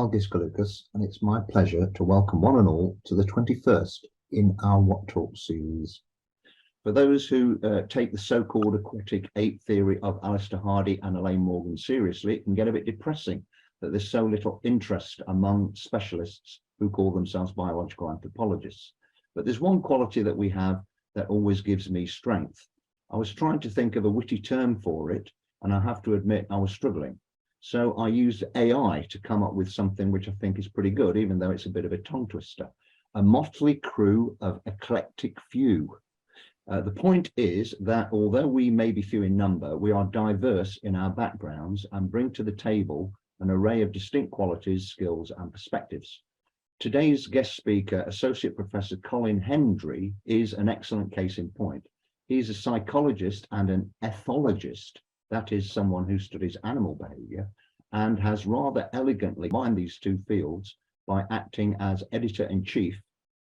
Psychologist Lucas, and it's my pleasure to welcome one and all to the 21st in our What Talk series. For those who take the so-called aquatic ape theory of Alistair Hardy and Elaine Morgan seriously, it can get a bit depressing that there's so little interest among specialists who call themselves biological anthropologists. But there's one quality that we have that always gives me strength. I was trying to think of a witty term for it, and I have to admit I was struggling. So I used AI to come up with something which I think is pretty good, even though it's a bit of a tongue twister. A motley crew of eclectic few. The point is that although we may be few in number, we are diverse in our backgrounds and bring to the table an array of distinct qualities, skills, and perspectives. Today's guest speaker, Associate Professor Colin Hendrie, is an excellent case in point. He's a psychologist and an ethologist. That is someone who studies animal behavior and has rather elegantly combined these two fields by acting as editor-in-chief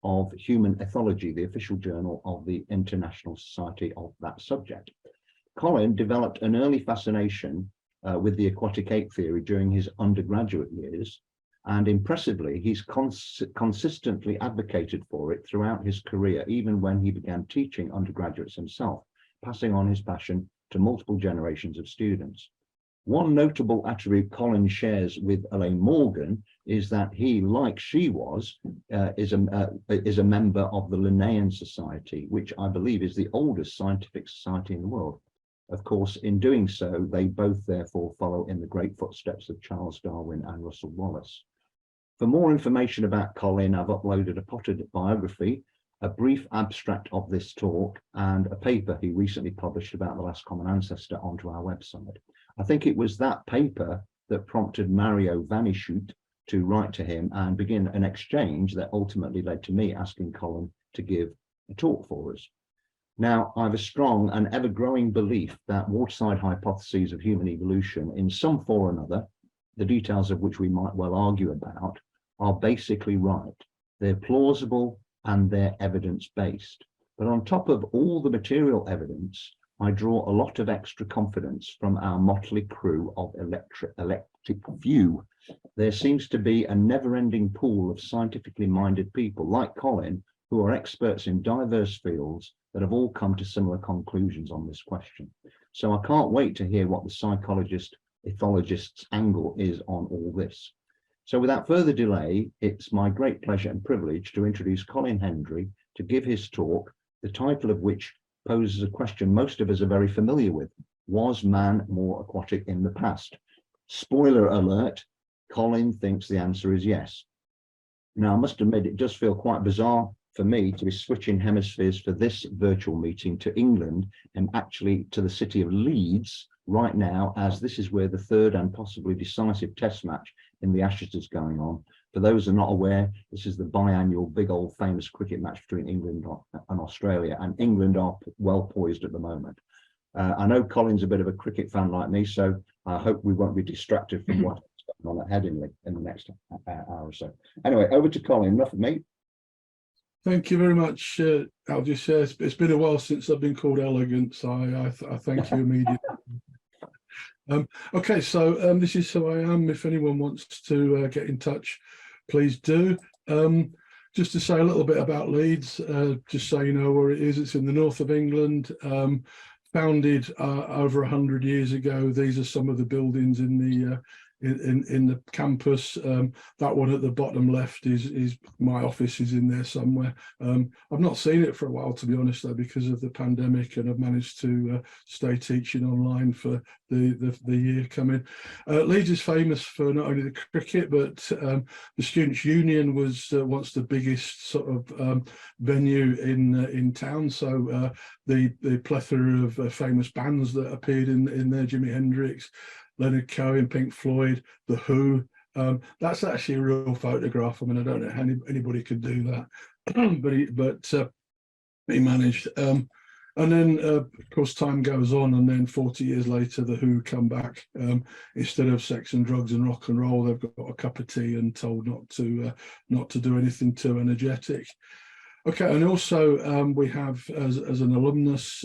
of Human Ethology, the official journal of the International Society of that subject. Colin developed an early fascination with the aquatic ape theory during his undergraduate years, and impressively, he's consistently advocated for it throughout his career, even when he began teaching undergraduates himself, passing on his passion to multiple generations of students. One notable attribute Colin shares with Elaine Morgan is that he, like she was, is a member of the Linnaean Society, which I believe is the oldest scientific society in the world. Of course, in doing so, they both therefore follow in the great footsteps of Charles Darwin and Russell Wallace. For more information about Colin, I've uploaded a potted biography, a brief abstract of this talk, and a paper he recently published about the last common ancestor onto our website. I think it was that paper that prompted Mario Vanichut to write to him and begin an exchange that ultimately led to me asking Colin to give a talk for us. Now, I have a strong and ever-growing belief that waterside hypotheses of human evolution in some form or another, the details of which we might well argue about, are basically right. They're plausible and they're evidence-based. But on top of all the material evidence, I draw a lot of extra confidence from our motley crew of eclectic few. There seems to be a never-ending pool of scientifically minded people like Colin, who are experts in diverse fields that have all come to similar conclusions on this question. So I can't wait to hear what the psychologist, ethologist's angle is on all this. So without further delay, it's my great pleasure and privilege to introduce Colin Hendrie to give his talk, the title of which poses a question most of us are very familiar with. Was man more aquatic in the past? Spoiler alert, Colin thinks the answer is yes. Now, I must admit, it does feel quite bizarre for me to be switching hemispheres for this virtual meeting to England and actually to the city of Leeds right now, as this is where the third and possibly decisive test match in the Ashes is going on. For those who are not aware, this is the biannual big old famous cricket match between England and Australia, and England are well poised at the moment. I know Colin's a bit of a cricket fan like me, so I hope we won't be distracted from what's going on at Headingley in the next hour or so. Anyway, over to Colin. Enough of me. Thank you very much, Algis. It's been a while since I've been called elegant, so I thank you immediately. Okay, so this is who I am. If anyone wants to get in touch, please do. Just to say a little bit about Leeds, just so you know where it is. It's in the north of England, founded over 100 years ago. These are some of the buildings in the campus. That one at the bottom left is my office, is in there somewhere. I've not seen it for a while, to be honest, though, because of the pandemic, and I've managed to stay teaching online for the year coming. Leeds is famous for not only the cricket, but the Students' Union was once the biggest sort of venue in town. So the plethora of famous bands that appeared in there, Jimi Hendrix, Leonard Cohen, Pink Floyd, The Who. That's actually a real photograph. I mean, I don't know how anybody could do that, but he managed. And then, of course, time goes on, and then 40 years later, The Who come back. Instead of sex and drugs and rock and roll, they've got a cup of tea and told not to do anything too energetic. Okay, and also we have as an alumnus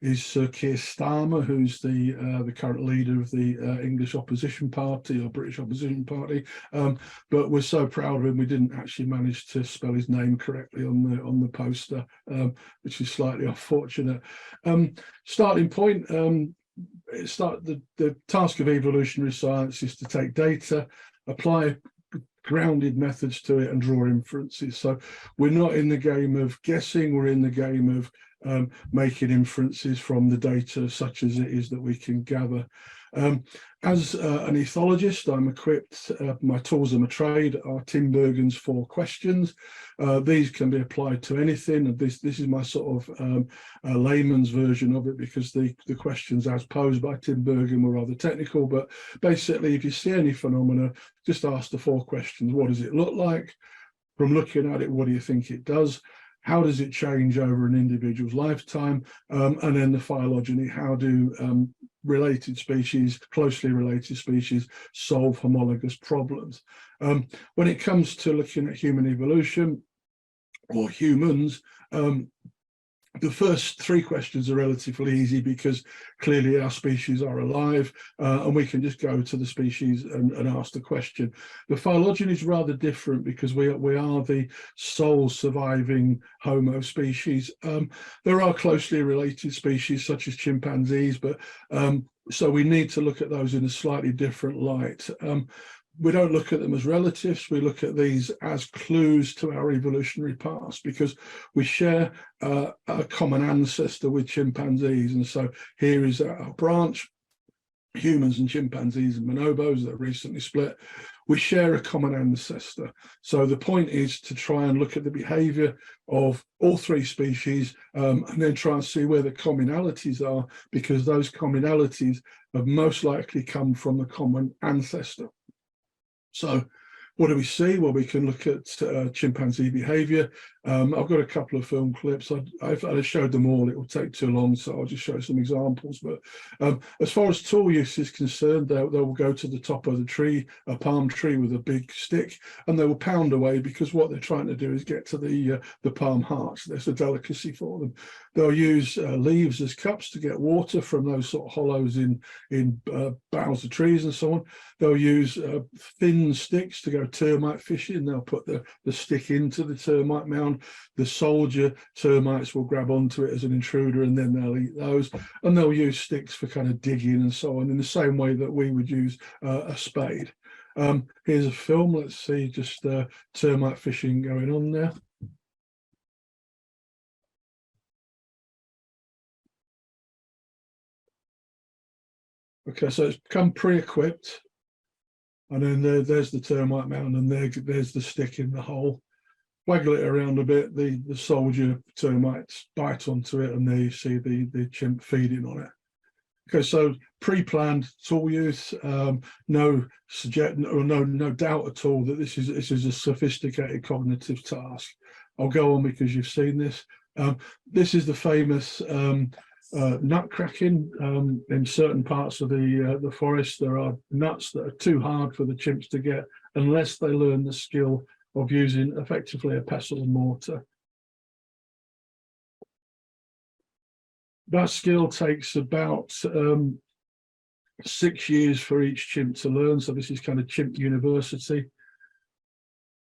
is Sir Keir Starmer, who's the current leader of the English opposition party or British opposition party. But we're so proud of him, we didn't actually manage to spell his name correctly on the poster, which is slightly unfortunate. Starting point. The task of evolutionary science is to take data, apply grounded methods to it and draw inferences. So we're not in the game of guessing, we're in the game of making inferences from the data such as it is that we can gather. As an ethologist, I'm equipped, my tools of my trade are Tinbergen's 4 questions. These can be applied to anything, and this is my sort of layman's version of it, because the questions as posed by Tinbergen were rather technical. But basically, if you see any phenomena, just ask the 4 questions. What does it look like? From looking at it, what do you think it does? How does it change over an individual's lifetime? And then the phylogeny, how do related species, closely related species, solve homologous problems? When it comes to looking at human evolution or humans, the first 3 questions are relatively easy because clearly our species are alive, and we can just go to the species and ask the question. The phylogeny is rather different because we are the sole surviving Homo species. There are closely related species such as chimpanzees, but so we need to look at those in a slightly different light. We don't look at them as relatives, we look at these as clues to our evolutionary past, because we share a common ancestor with chimpanzees. And so here is our branch, humans and chimpanzees and bonobos that are recently split. We share a common ancestor. So the point is to try and look at the behavior of all 3 species, and then try and see where the commonalities are, because those commonalities have most likely come from a common ancestor. So what do we see? Well, we can look at chimpanzee behavior. I've got a couple of film clips. I've showed them all. It will take too long, so I'll just show some examples. But as far as tool use is concerned, they will go to the top of the tree, a palm tree with a big stick, and they will pound away, because what they're trying to do is get to the palm hearts. There's a delicacy for them. They'll use leaves as cups to get water from those sort of hollows in boughs of trees and so on. They'll use thin sticks to go termite fishing. They'll put the stick into the termite mound. The soldier termites will grab onto it as an intruder, and then they'll eat those. And they'll use sticks for kind of digging and so on, in the same way that we would use a spade. Here's a film. Let's see just termite fishing going on there. Okay, so it's come pre-equipped, and then there's the termite mound, and there's the stick in the hole. Waggle it around a bit, the soldier termites bite onto it, and there you see the chimp feeding on it. Okay, so pre-planned tool use, no doubt at all that this is a sophisticated cognitive task. I'll go on because you've seen this. This is the famous nut cracking. In certain parts of the forest, there are nuts that are too hard for the chimps to get unless they learn the skill of using effectively a pestle and mortar. That skill takes about 6 years for each chimp to learn. So this is kind of chimp university.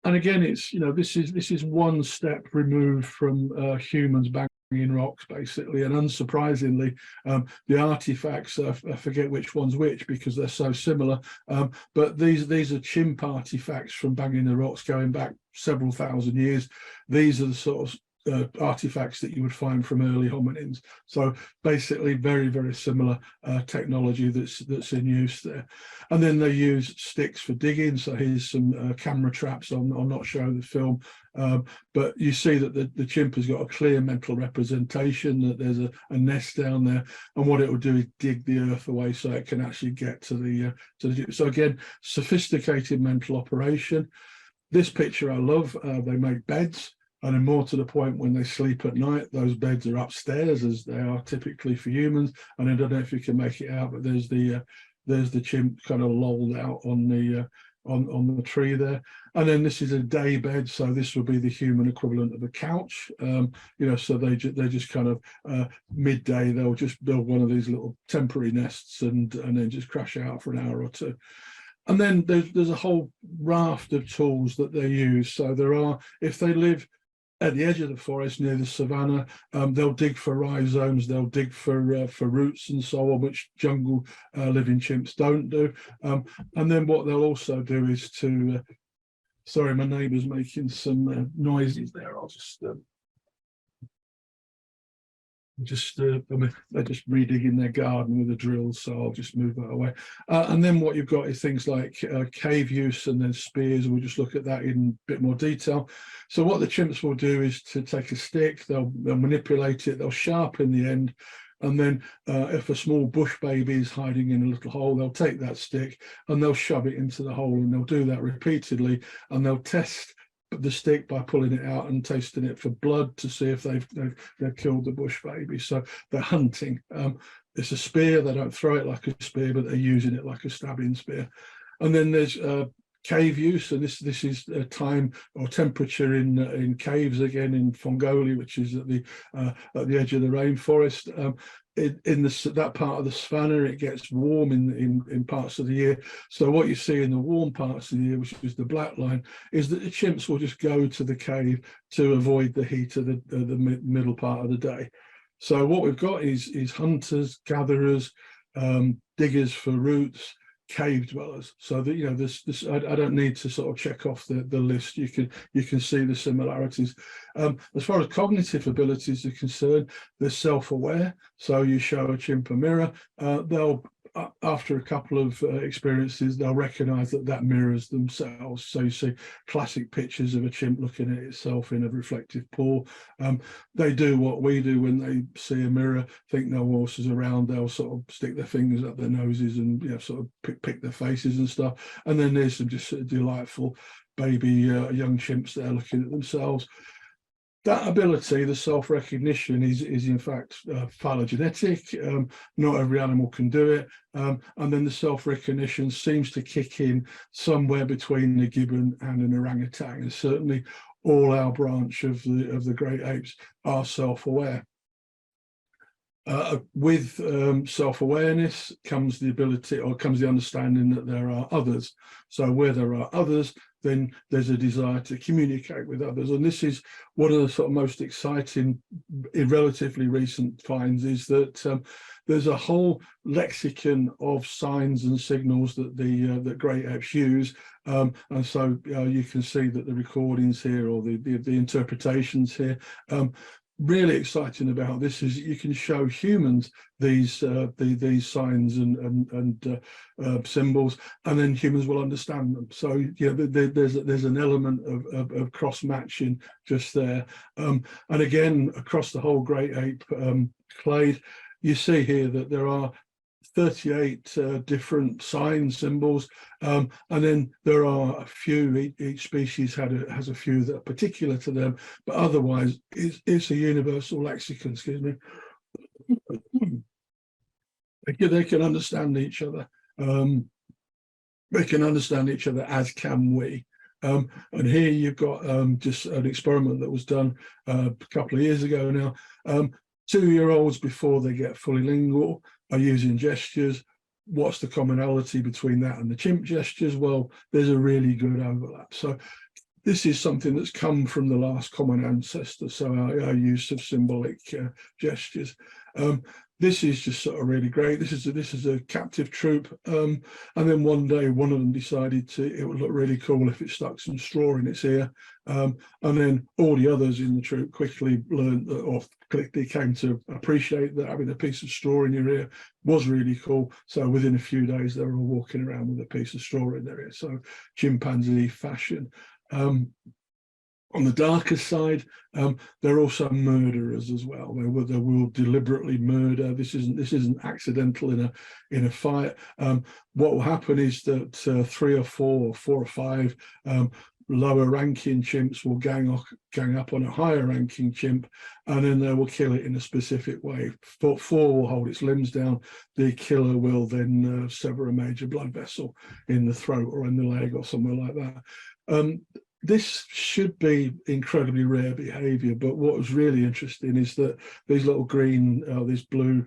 And again, it's, this is one step removed from humans banging rocks, basically. And unsurprisingly, the artifacts, I forget which one's which because they're so similar, but these are chimp artifacts from banging the rocks going back several thousand years. These are the sort of artifacts that you would find from early hominins. So basically very, very similar technology that's in use there. And then they use sticks for digging. So here's some camera traps. I'll not show the film, but you see that the chimp has got a clear mental representation that there's a nest down there, and what it will do is dig the earth away so it can actually get to the so again, sophisticated mental operation. This picture I love. They make beds. And then more to the point, when they sleep at night, those beds are upstairs, as they are typically for humans. And I don't know if you can make it out, but there's the chimp kind of lolled out on on the tree there. And then this is a day bed, so this would be the human equivalent of a couch. You know, so they just kind of midday they'll just build one of these little temporary nests and then just crash out for an hour or two. And then there's a whole raft of tools that they use. So there are, if they live at the edge of the forest near the savannah, they'll dig for rhizomes, they'll dig for roots and so on, which jungle living chimps don't do. And then what they'll also do is to, sorry, my neighbour's making some noises there. I'll just I mean, they're just redigging their garden with a drill, so I'll just move that away. And then what you've got is things like cave use and then spears. We'll just look at that in a bit more detail. So what the chimps will do is to take a stick, they'll manipulate it, they'll sharpen the end, and then if a small bush baby is hiding in a little hole, they'll take that stick and they'll shove it into the hole, and they'll do that repeatedly, and they'll test the stick by pulling it out and tasting it for blood to see if they've killed the bush baby. So they're hunting. It's a spear. They don't throw it like a spear, but they're using it like a stabbing spear. And then there's cave use, and this is time or temperature in caves, again in Fongoli, which is at the edge of the rainforest. In that part of the savannah, it gets warm in parts of the year. So what you see in the warm parts of the year, which is the black line, is that the chimps will just go to the cave to avoid the heat of the middle part of the day. So what we've got is hunters, gatherers, diggers for roots, cave dwellers. So that, you know, this I don't need to sort of check off the list. You can see the similarities. As far as cognitive abilities are concerned, they're self-aware. So you show a chimp a mirror, they'll after a couple of experiences, they'll recognize that mirrors themselves. So you see classic pictures of a chimp looking at itself in a reflective pool. They do what we do when they see a mirror, think no horse is around, they'll sort of stick their fingers up their noses and, you know, sort of pick their faces and stuff. And then there's some just sort of delightful baby young chimps there looking at themselves. That ability, the self-recognition, is in fact phylogenetic. Not every animal can do it. And then the self-recognition seems to kick in somewhere between a gibbon and an orangutan. And certainly all our branch of the great apes are self-aware. With self-awareness comes the ability, or comes the understanding that there are others. So where there are others, then there's a desire to communicate with others. And this is one of the sort of most exciting, relatively recent finds, is that there's a whole lexicon of signs and signals that the great apes use. And so you can see that the recordings here, or the interpretations here, really exciting about this is you can show humans these signs and symbols, and then humans will understand them. So yeah, there's an element of cross matching just there. And again, across the whole great ape clade, you see here that there are 38 different signs, symbols, and then there are a few, each species has a few that are particular to them, but otherwise it's a universal lexicon, excuse me. They can understand each other. They can understand each other, as can we. And here you've got just an experiment that was done a couple of years ago now. 2-year-olds, before they get fully lingual, are using gestures. What's the commonality between that and the chimp gestures? Well, there's a really good overlap. So this is something that's come from the last common ancestor, so our use of symbolic gestures. This is just sort of really great. This is a captive troop, and then one day one of them decided it would look really cool if it stuck some straw in its ear, and then all the others in the troop quickly learned that, or quickly came to appreciate that having a piece of straw in your ear was really cool. So within a few days they were all walking around with a piece of straw in their ear. So chimpanzee fashion. On the darker side, they're also murderers as well. They will deliberately murder. This isn't accidental in a fight. What will happen is that 3 or 4 or 4 or 5 lower ranking chimps will gang up on a higher ranking chimp, and then they will kill it in a specific way. Four will hold its limbs down. The killer will then sever a major blood vessel in the throat or in the leg or somewhere like that. This should be incredibly rare behavior, but what was really interesting is that these little green, these blue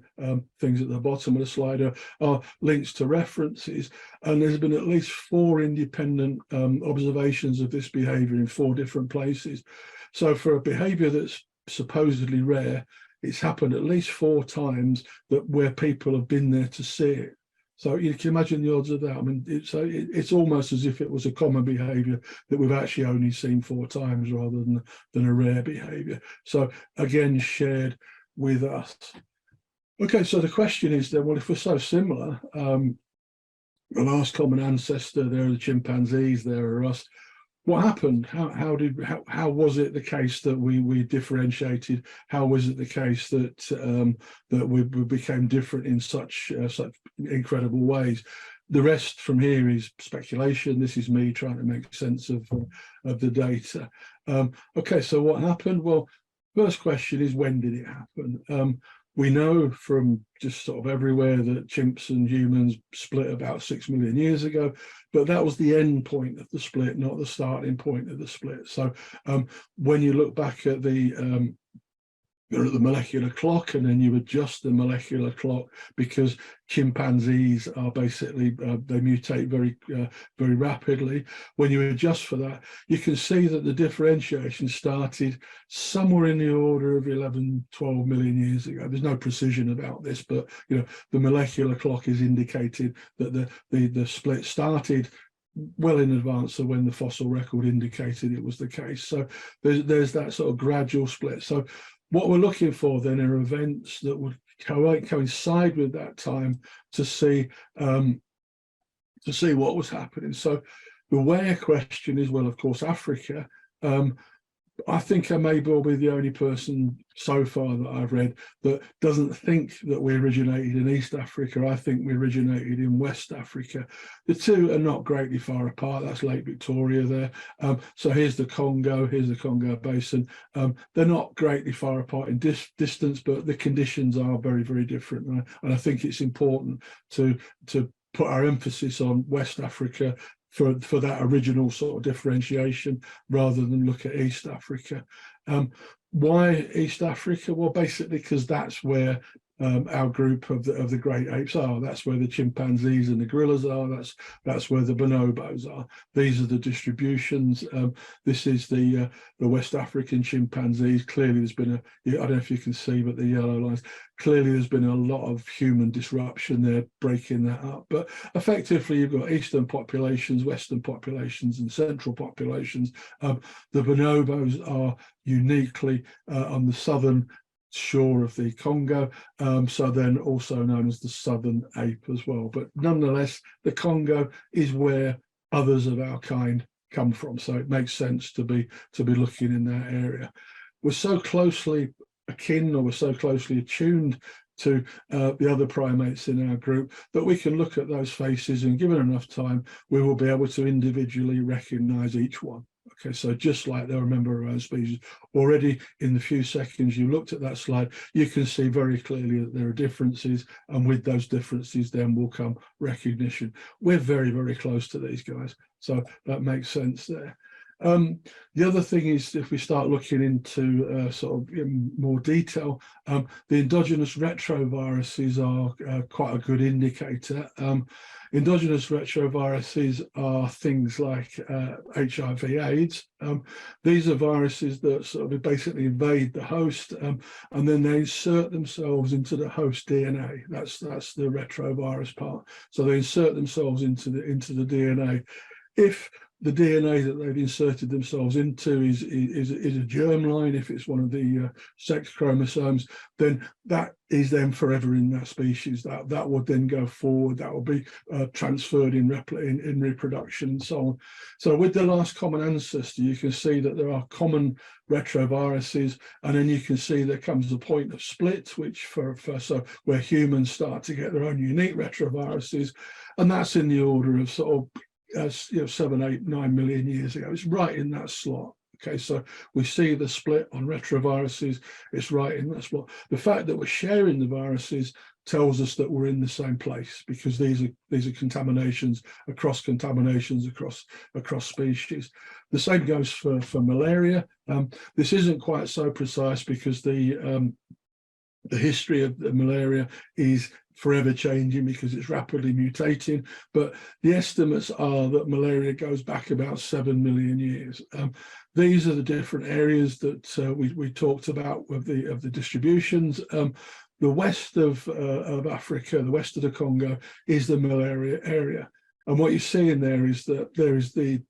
things at the bottom of the slide are links to references, and there's been at least 4 independent observations of this behavior in 4 different places. So for a behavior that's supposedly rare, it's happened at least 4 times where people have been there to see it. So you can imagine the odds of that. I mean, it's almost as if it was a common behaviour that we've actually only seen 4 times rather than a rare behaviour. So again, shared with us. Okay, so the question is then, well, if we're so similar, the last common ancestor, there are the chimpanzees, there are us. What happened? How was it the case that we differentiated? How was it the case that we became different in such incredible ways? The rest from here is speculation. This is me trying to make sense of the data. Okay, so what happened? Well, first question is, when did it happen? We know from just sort of everywhere that chimps and humans split about 6 million years ago, but that was the end point of the split, not the starting point of the split. So when you look back at the molecular clock, and then you adjust the molecular clock, because chimpanzees are basically they mutate very rapidly. When you adjust for that, you can see that the differentiation started somewhere in the order of 11-12 million years ago. There's no precision about this, but the molecular clock is indicated that the split started well in advance of when the fossil record indicated it was the case. So there's that sort of gradual split. So what we're looking for then are events that would coincide with that time to see what was happening. So the where question is, well, of course, Africa. I think I may well be the only person so far that I've read that doesn't think that we originated in East Africa. I think we originated in West Africa. The two are not greatly far apart. That's Lake Victoria there. So here's the Congo Basin. They're not greatly far apart in distance, but the conditions are very, very different. And I think it's important to put our emphasis on West Africa for that original sort of differentiation, rather than look at East Africa. Why East Africa? Well, basically because that's where our group of the great apes are. That's where the chimpanzees and the gorillas are. That's where the bonobos are. These are the distributions. This is the West African chimpanzees. Clearly there's been I don't know if you can see, but the yellow lines, clearly there's been a lot of human disruption there, breaking that up. But effectively you've got eastern populations, western populations, and central populations. The bonobos are uniquely on the southern shore of the Congo, so then also known as the southern ape as well. But nonetheless, the Congo is where others of our kind come from, so it makes sense to be looking in that area. We're so closely akin, or we're so closely attuned to the other primates in our group, that we can look at those faces, and given enough time, we will be able to individually recognize each one. Okay, so just like they're a member of our own species, already in the few seconds you looked at that slide, you can see very clearly that there are differences, and with those differences then will come recognition. We're very, very close to these guys, so that makes sense there. The other thing is, if we start looking into sort of in more detail, the endogenous retroviruses are quite a good indicator. Endogenous retroviruses are things like HIV/AIDS. These are viruses that sort of basically invade the host, and then they insert themselves into the host DNA. That's the retrovirus part. So they insert themselves into the DNA. If the DNA that they've inserted themselves into is a germline, if it's one of the sex chromosomes, then that is then forever in that species. That would then go forward. That will be transferred in reproduction and so on. So with the last common ancestor, you can see that there are common retroviruses, and then you can see there comes a point of split, which so where humans start to get their own unique retroviruses, and that's in the order of sort of 7, 8, 9 million years ago. It's right in that slot. Okay, so we see the split on retroviruses. It's right in that slot. The fact that we're sharing the viruses tells us that we're in the same place, because these are contaminations across species. The same goes for malaria. This isn't quite so precise because the history of the malaria is forever changing because it's rapidly mutating, but the estimates are that malaria goes back about 7 million years. These are the different areas that we talked about of the distributions. The west of Africa, the west of the Congo, is the malaria area, and what you see in there is that there is the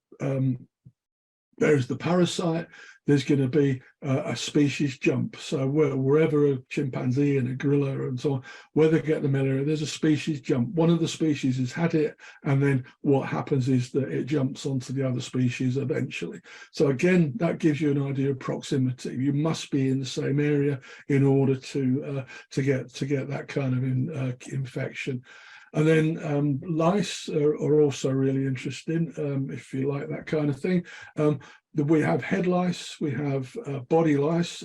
parasite. There's going to be a species jump. So wherever a chimpanzee and a gorilla and so on, where they get the malaria, there's a species jump. One of the species has had it, and then what happens is that it jumps onto the other species eventually. So again, that gives you an idea of proximity. You must be in the same area in order to get that kind of infection. And then lice are also really interesting, if you like that kind of thing. We have head lice, we have body lice.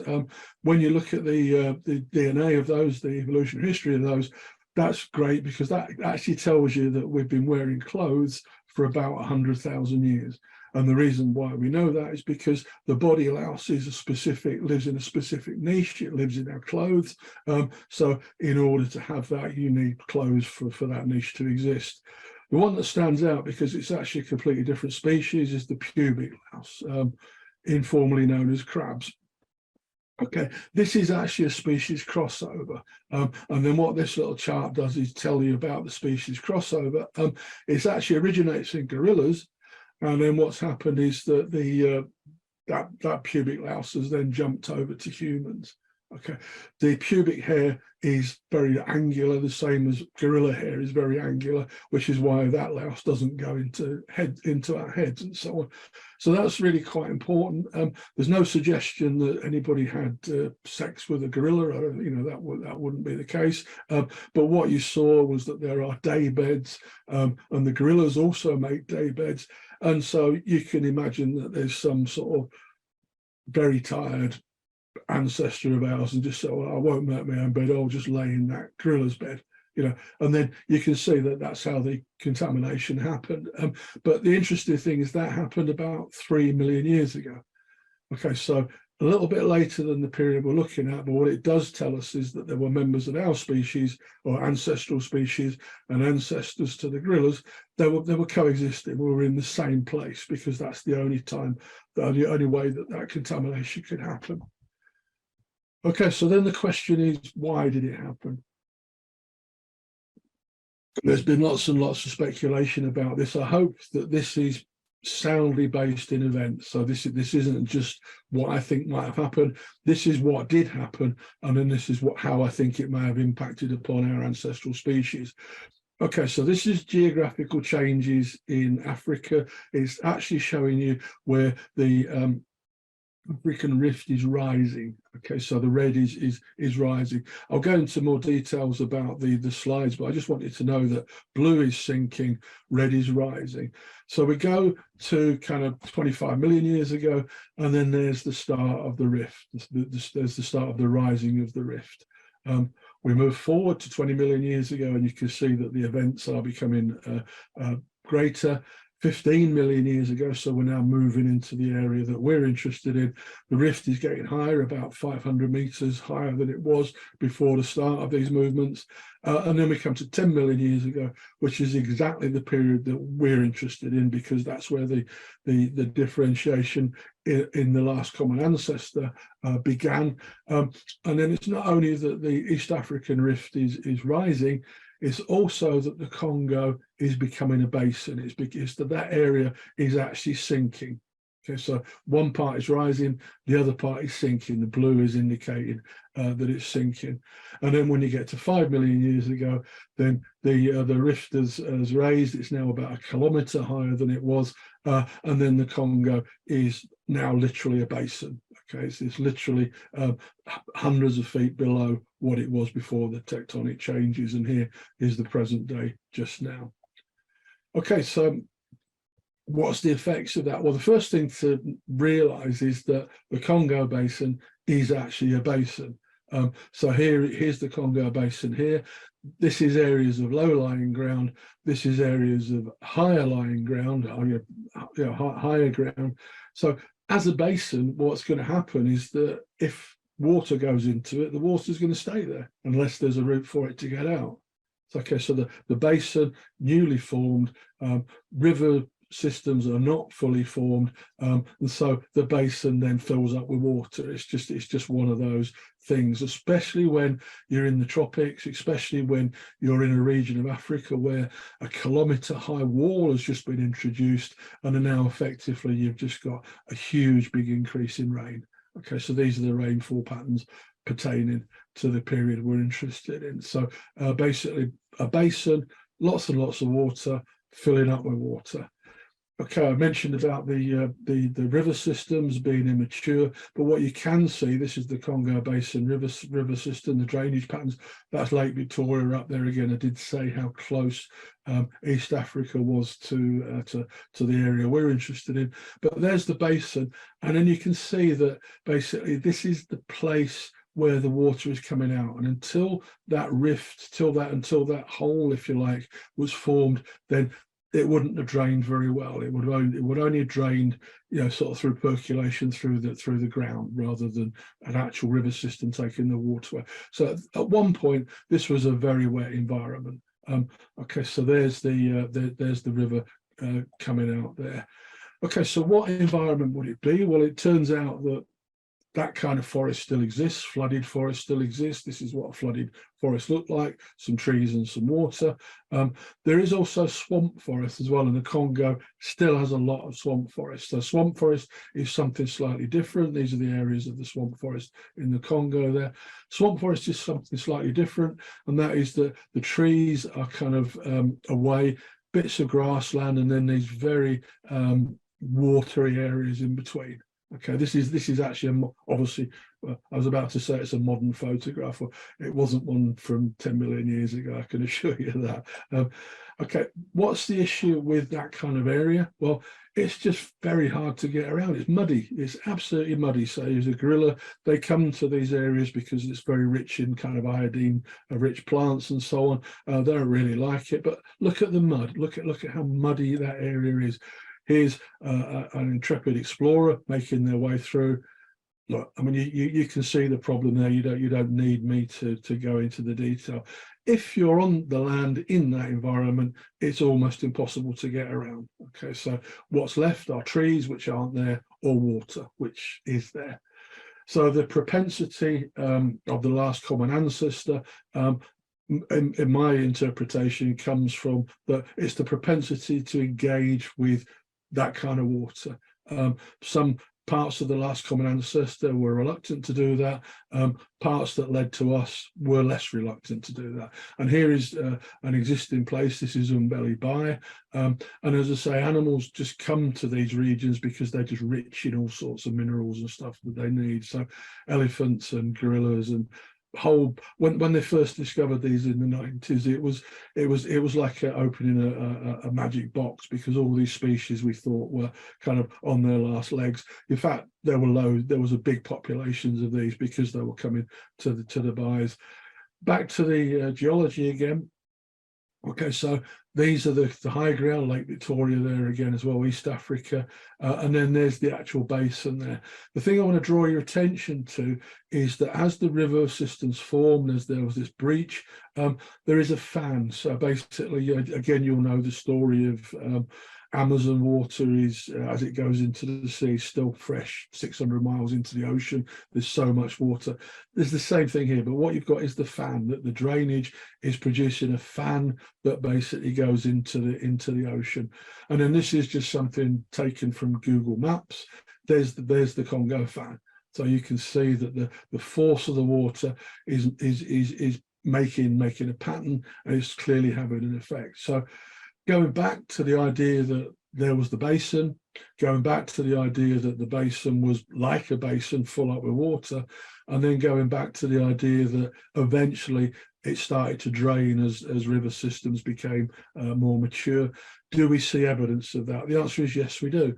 When you look at the DNA of those, the evolutionary history of those, that's great, because that actually tells you that we've been wearing clothes for about 100,000 years. And the reason why we know that is because the body louse is lives in a specific niche. It lives in our clothes. So in order to have that, you need clothes for that niche to exist. The one that stands out, because it's actually a completely different species, is the pubic louse, informally known as crabs. Okay, this is actually a species crossover. And then what this little chart does is tell you about the species crossover. It actually originates in gorillas. And then what's happened is that that pubic louse has then jumped over to humans. Okay, the pubic hair is very angular, the same as gorilla hair is very angular, which is why that louse doesn't go into our heads and so on. So that's really quite important. There's no suggestion that anybody had sex with a gorilla. That wouldn't be the case. But what you saw was that there are day beds, and the gorillas also make day beds. And so you can imagine that there's some sort of very tired ancestor of ours and just say, well, I won't make my own bed, I'll just lay in that gorilla's bed, and then you can see that that's how the contamination happened. But the interesting thing is that happened about 3 million years ago. Okay, so a little bit later than the period we're looking at, but what it does tell us is that there were members of our species, or ancestral species, and ancestors to the gorillas. They were coexisting. We were in the same place, because that's the only way that contamination could happen. Okay, so then the question is, why did it happen? There's been lots and lots of speculation about this. I hope that this is soundly based in events. So this isn't just what I think might have happened. This is what did happen, and then this is how I think it may have impacted upon our ancestral species. Okay, so this is geographical changes in Africa. It's actually showing you where the African rift is rising. Okay, so the red is rising. I'll go into more details about the slides, but I just want you to know that blue is sinking, red is rising. So we go to kind of 25 million years ago, and then there's the start of the rift. There's the start of the rising of the rift. We move forward to 20 million years ago, and you can see that the events are becoming greater. 15 million years ago, so we're now moving into the area that we're interested in. The rift is getting higher, about 500 meters higher than it was before the start of these movements. And then we come to 10 million years ago, which is exactly the period that we're interested in, because that's where the differentiation in the last common ancestor began. And then it's not only that the East African rift is rising, it's also that the Congo is becoming a basin. It's because that area is actually sinking. Okay, so one part is rising, the other part is sinking. The blue is indicating that it's sinking. And then when you get to 5 million years ago, then the rift has raised. It's now about 1 kilometer higher than it was. And then the Congo is now literally a basin. Okay, it's literally hundreds of feet below what it was before the tectonic changes. And here is the present day just now. Okay, so what's the effects of that? Well, the first thing to realize is that the Congo Basin is actually a basin. So here's the Congo Basin here. This is areas of low-lying ground. This is areas of higher-lying ground, higher ground. So as a basin, what's going to happen is that if water goes into it, the water's going to stay there unless there's a route for it to get out. Okay, so the basin, newly formed, river systems are not fully formed, and so the basin then fills up with water. It's just one of those things, especially when you're in the tropics, especially when you're in a region of Africa where a kilometre high wall has just been introduced, and now effectively you've just got a huge big increase in rain. Okay, so these are the rainfall patterns pertaining to the period we're interested in. So basically a basin, lots and lots of water, filling up with water. Okay, I mentioned about the river systems being immature, but what you can see, this is the Congo Basin river system, the drainage patterns. That's Lake Victoria up there again. I did say how close East Africa was to the area we're interested in, but there's the basin, and then you can see that basically this is the place where the water is coming out, and until that rift, until that hole, if you like, was formed, then it wouldn't have drained very well. It would only have drained, sort of through percolation through the ground, rather than an actual river system taking the water away. So at one point, this was a very wet environment. Okay, so there's the river coming out there. Okay, so what environment would it be? Well, it turns out that kind of forest still exists. Flooded forest still exists. This is what a flooded forest looked like, some trees and some water. There is also swamp forest as well, and the Congo still has a lot of swamp forest. So swamp forest is something slightly different. These are the areas of the swamp forest in the Congo there. Swamp forest is something slightly different, and that is that the trees are kind of away, bits of grassland, and then these very watery areas in between. Okay, this is actually obviously, I was about to say it's a modern photograph. It wasn't one from 10 million years ago, I can assure you that. Okay, what's the issue with that kind of area? Well, it's just very hard to get around. It's muddy. It's absolutely muddy. So as a gorilla, they come to these areas because it's very rich in kind of iodine-rich plants and so on. They don't really like it, but look at the mud. Look at how muddy that area is. Here's an intrepid explorer making their way through. Look, I mean, you can see the problem there. You don't need me to go into the detail. If you're on the land in that environment, it's almost impossible to get around. Okay, so what's left are trees, which aren't there, or water, which is there. So the propensity of the last common ancestor, in my interpretation, comes from it's the propensity to engage with that kind of water. Some parts of the last common ancestor were reluctant to do that. Parts that led to us were less reluctant to do that. And here is an existing place. This is Umbeli Bay. And as I say, animals just come to these regions because they're just rich in all sorts of minerals and stuff that they need. So elephants and gorillas and when they first discovered these in the 90s, it was like opening a magic box, because all these species we thought were kind of on their last legs. In fact, there was a big populations of these because they were coming to the bays. Back to the geology again. Okay, so these are the high ground, Lake Victoria there again as well, East Africa, and then there's the actual basin there. The thing I want to draw your attention to is that as the river systems formed, as there was this breach, there is a fan. So basically, again, you'll know the story of Amazon water is, as it goes into the sea, still fresh 600 miles into the ocean. There's so much water. There's the same thing here, but what you've got is the fan, that the drainage is producing a fan that basically goes into the ocean. And then this is just something taken from Google Maps. There's the Congo fan. So you can see that the force of the water is making a pattern, and it's clearly having an effect. So going back to the idea that there was the basin, going back to the idea that the basin was like a basin full up with water, and then going back to the idea that eventually it started to drain as river systems became more mature. Do we see evidence of that? The answer is yes, we do.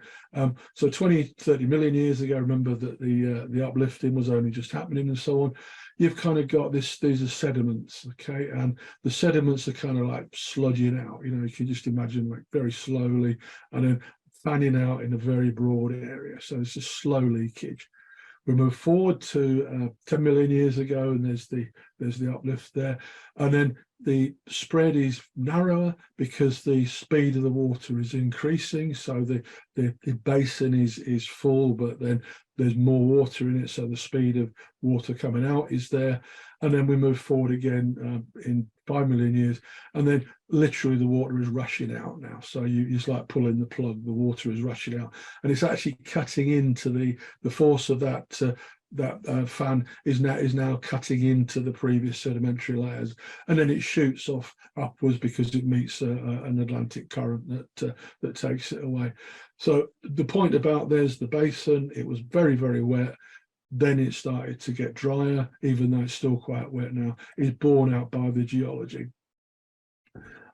So 20-30 million years ago, remember that the uplifting was only just happening and so on. You've kind of got these are sediments, okay, and the sediments are kind of like sludging out. You know, you can just imagine like very slowly and then fanning out in a very broad area. So it's just slow leakage. We move forward to 10 million years ago, and there's the uplift there, and then the spread is narrower because the speed of the water is increasing. So the basin is full, but then there's more water in it, so the speed of water coming out is there. And then we move forward again in 5 million years, and then literally the water is rushing out now. So it's like pulling the plug, the water is rushing out, and it's actually cutting into the force of that fan is now cutting into the previous sedimentary layers, and then it shoots off upwards because it meets an Atlantic current that takes it away. So the point about there's the basin, it was very, very wet. Then it started to get drier, even though it's still quite wet now, is borne out by the geology.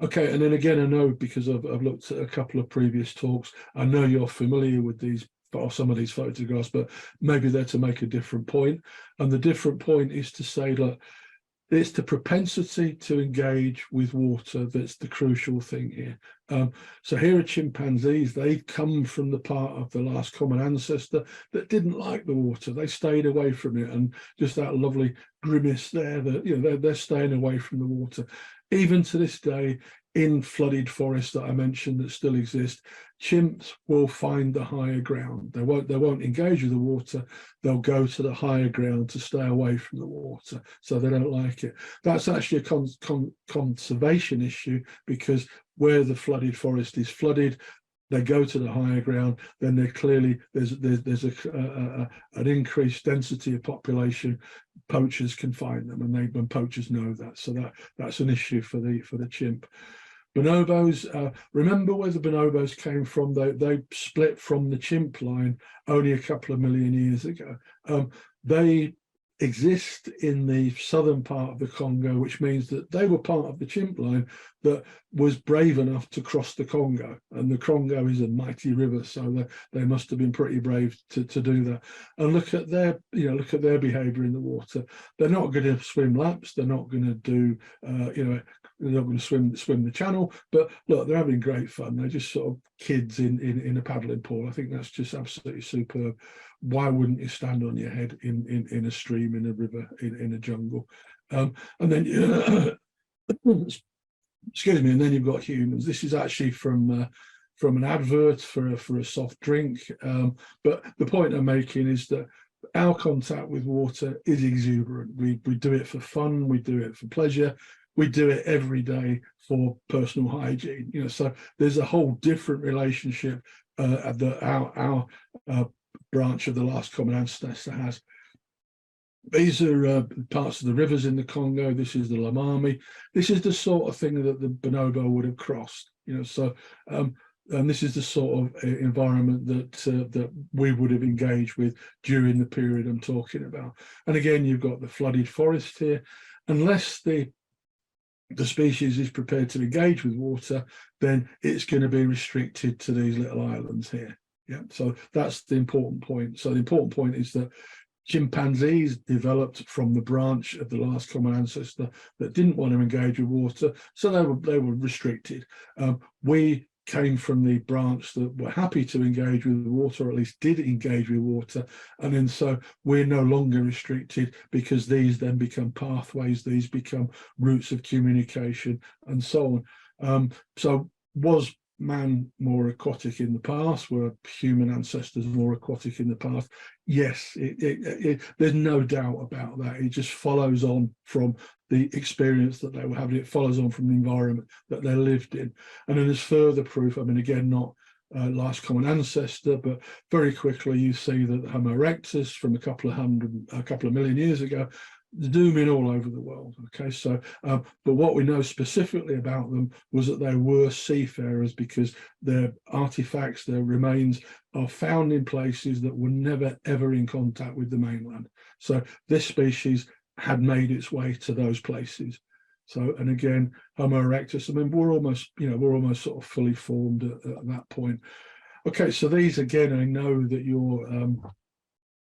Okay, and then again, I know because I've looked at a couple of previous talks, I know you're familiar with these, or some of these photographs, but maybe they're to make a different point. And the different point is to say, look, it's the propensity to engage with water that's the crucial thing here. So here are chimpanzees. They've come from the part of the last common ancestor that didn't like the water. They stayed away from it, and just that lovely grimace there that, you know, they're staying away from the water. Even to this day, in flooded forests that I mentioned that still exist, chimps will find the higher ground. They won't engage with the water. They'll go to the higher ground to stay away from the water, so they don't like it. That's actually a conservation issue, because where the flooded forest is flooded, they go to the higher ground, then they're clearly there's an increased density of population. Poachers can find them, and poachers know that. So that's an issue for the chimp. Bonobos, remember where the bonobos came from? They split from the chimp line only a couple of million years ago. They exist in the southern part of the Congo, which means that they were part of the chimp line that was brave enough to cross the Congo, and the Congo is a mighty river, so they must have been pretty brave to do that. And look at their behavior in the water. They're not going to swim laps, they're not going to do they're not going to swim the channel, but look, they're having great fun. They're just sort of kids in a paddling pool. I think that's just absolutely superb. Why wouldn't you stand on your head in a stream, in a river, in a jungle? And then excuse me, and then you've got humans. This is actually from an advert for a soft drink, but the point I'm making is that our contact with water is exuberant. We do it for fun, we do it for pleasure, we do it every day for personal hygiene. You know, so there's a whole different relationship that our branch of the last common ancestor has. These are parts of the rivers in the Congo. This is the Lomami. This is the sort of thing that the bonobo would have crossed. You know, so and this is the sort of environment that we would have engaged with during the period I'm talking about. And again, you've got the flooded forest here. Unless the species is prepared to engage with water, then it's going to be restricted to these little islands here. Yeah, so that's the important point. So the important point is that chimpanzees developed from the branch of the last common ancestor that didn't want to engage with water, so they were restricted. We came from the branch that were happy to engage with water, or at least did engage with water, and then so we're no longer restricted, because these then become pathways, these become routes of communication, and so on. So was man more aquatic in the past? Were human ancestors more aquatic in the past? Yes, there's no doubt about that. It just follows on from the experience that they were having. It follows on from the environment that they lived in. And then there's further proof. I mean, again, not last common ancestor, but very quickly you see that Homo erectus from a couple of million years ago zooming all over the world. Okay, so but what we know specifically about them was that they were seafarers, because their artifacts, their remains, are found in places that were never ever in contact with the mainland. So this species had made its way to those places. So, and again, Homo erectus, I mean, we're almost sort of fully formed at that point. Okay, so these, again, I know that you're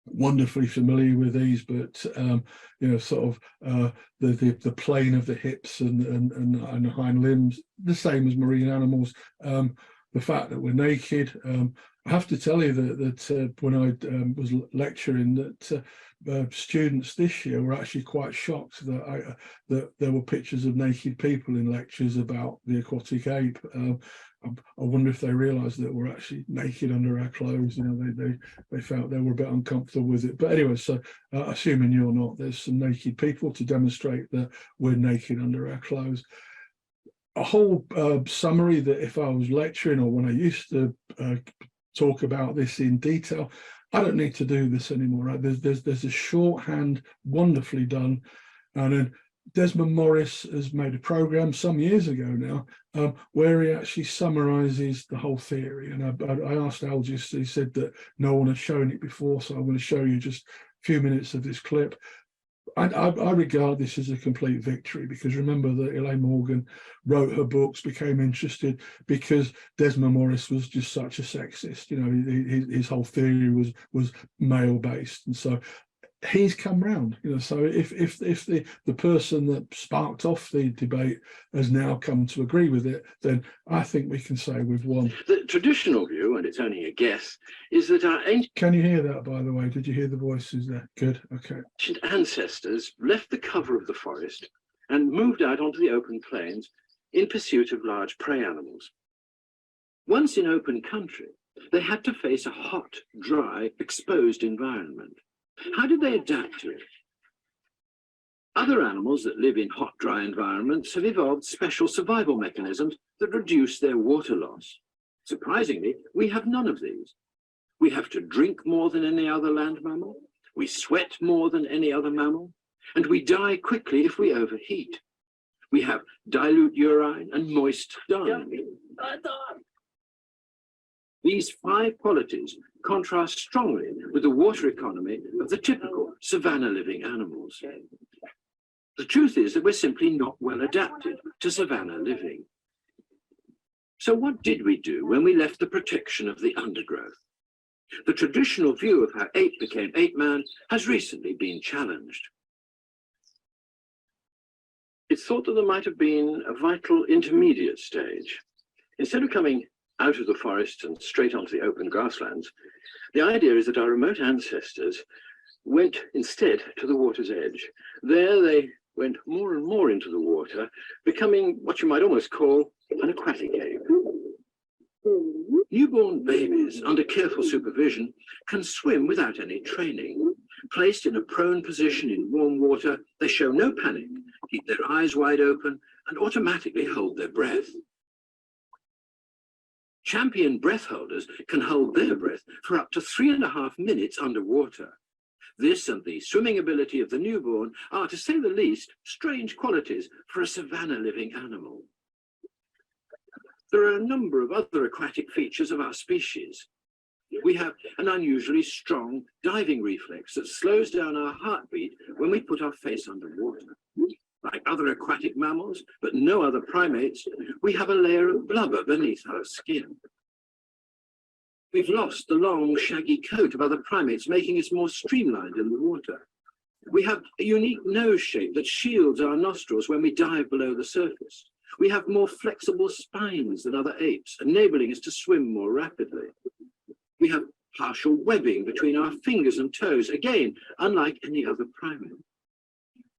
wonderfully familiar with these, but sort of the plane of the hips and the hind limbs, the same as marine animals. The fact that we're naked. I have to tell you that when I was lecturing, that students this year were actually quite shocked that that there were pictures of naked people in lectures about the aquatic ape. I wonder if they realised that we're actually naked under our clothes. They felt they were a bit uncomfortable with it. But anyway, so assuming you're not, there's some naked people to demonstrate that we're naked under our clothes. A whole summary that if I was lecturing or when I used to talk about this in detail, I don't need to do this anymore. Right? There's a shorthand, wonderfully done, and then Desmond Morris has made a program some years ago now where he actually summarizes the whole theory. And I asked Al just, he said that no one has shown it before, so I'm going to show you just a few minutes of this clip. I regard this as a complete victory, because remember that Elaine Morgan wrote her books, became interested because Desmond Morris was just such a sexist. His whole theory was male based, and so he's come round. So if the person that sparked off the debate has now come to agree with it, then I think we can say we've won. The traditional view, and it's only a guess, is that our ancient Can you hear that, by the way? Did you hear the voices there? Good. Okay. ancestors left the cover of the forest and moved out onto the open plains in pursuit of large prey animals. Once in open country, they had to face a hot, dry, exposed environment. How did they adapt to it? Other animals that live in hot, dry environments have evolved special survival mechanisms that reduce their water loss. Surprisingly, we have none of these. We have to drink more than any other land mammal, we sweat more than any other mammal, and we die quickly if we overheat. We have dilute urine and moist dung. These 5 qualities contrast strongly with the water economy of the typical savanna-living animals. The truth is that we're simply not well adapted to savanna living. So what did we do when we left the protection of the undergrowth? The traditional view of how ape became ape man has recently been challenged. It's thought that there might have been a vital intermediate stage. Instead of coming out of the forest and straight onto the open grasslands, the idea is that our remote ancestors went instead to the water's edge. There they went more and more into the water, becoming what you might almost call an aquatic ape. Newborn babies, under careful supervision, can swim without any training. Placed in a prone position in warm water, they show no panic, keep their eyes wide open, and automatically hold their breath. Champion breath holders can hold their breath for up to 3.5 minutes underwater. This and the swimming ability of the newborn are, to say the least, strange qualities for a savanna-living animal. There are a number of other aquatic features of our species. We have an unusually strong diving reflex that slows down our heartbeat when we put our face underwater. Like other aquatic mammals, but no other primates, we have a layer of blubber beneath our skin. We've lost the long, shaggy coat of other primates, making us more streamlined in the water. We have a unique nose shape that shields our nostrils when we dive below the surface. We have more flexible spines than other apes, enabling us to swim more rapidly. We have partial webbing between our fingers and toes, again, unlike any other primate.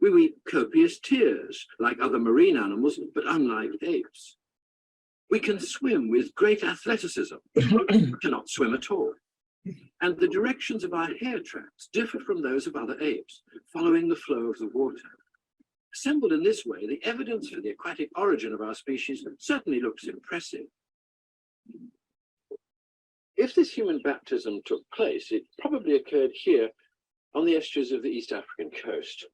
We weep copious tears, like other marine animals, but unlike apes. We can swim with great athleticism, but cannot swim at all. And the directions of our hair tracks differ from those of other apes, following the flow of the water. Assembled in this way, the evidence for the aquatic origin of our species certainly looks impressive. If this human baptism took place, it probably occurred here on the estuaries of the East African coast.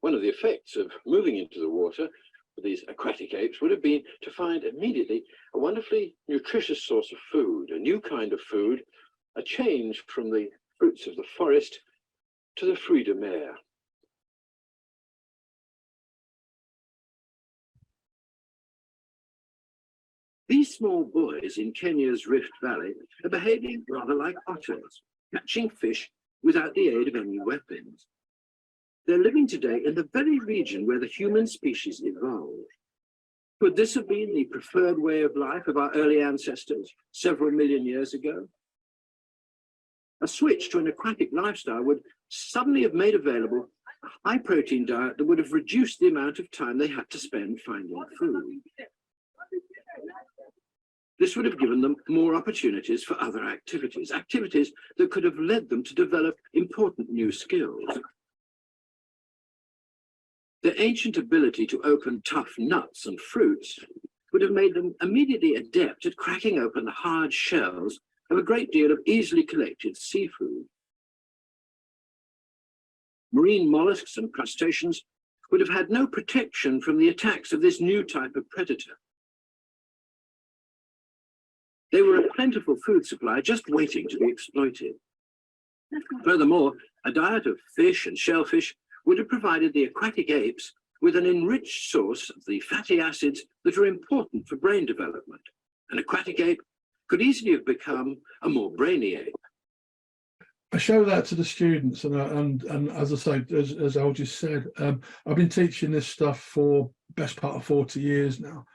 One of the effects of moving into the water for these aquatic apes would have been to find immediately a wonderfully nutritious source of food, a new kind of food, a change from the fruits of the forest to the fruits de mer. These small buoys in Kenya's Rift Valley are behaving rather like otters, catching fish without the aid of any weapons. They're living today in the very region where the human species evolved. Could this have been the preferred way of life of our early ancestors several million years ago? A switch to an aquatic lifestyle would suddenly have made available a high-protein diet that would have reduced the amount of time they had to spend finding food. This would have given them more opportunities for other activities, activities that could have led them to develop important new skills. Their ancient ability to open tough nuts and fruits would have made them immediately adept at cracking open the hard shells of a great deal of easily collected seafood. Marine mollusks and crustaceans would have had no protection from the attacks of this new type of predator. They were a plentiful food supply just waiting to be exploited. Furthermore, a diet of fish and shellfish would have provided the aquatic apes with an enriched source of the fatty acids that are important for brain development. An aquatic ape could easily have become a more brainy ape. I show that to the students, and as I say, as Al just said, I've been teaching this stuff for best part of 40 years now.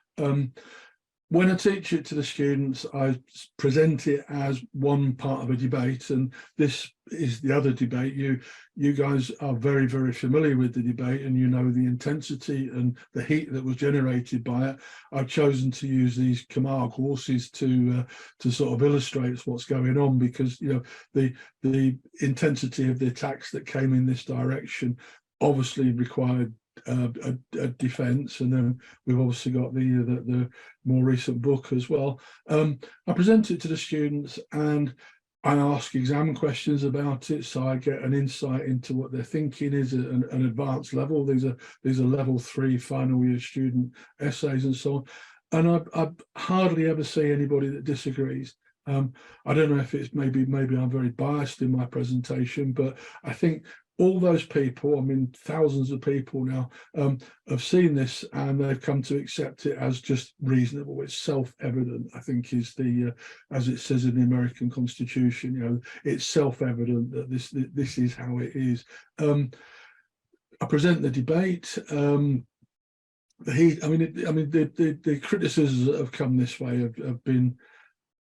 When I teach it to the students, I present it as one part of a debate, and this is the other debate. You guys are very, very familiar with the debate, and you know the intensity and the heat that was generated by it. I've chosen to use these Kamar courses to sort of illustrate what's going on, because you know the intensity of the attacks that came in this direction obviously required a defence, and then we've obviously got the more recent book as well. I present it to the students and I ask exam questions about it, so I get an insight into what their thinking is at an advanced level. These are level 3 final year student essays and so on, and I hardly ever see anybody that disagrees. I don't know if it's maybe I'm very biased in my presentation, but I think all those people, I mean, thousands of people now have seen this, and they've come to accept it as just reasonable. It's self-evident, I think, is the, as it says in the American Constitution, you know, it's self-evident that this is how it is. I present the debate. The criticisms that have come this way have been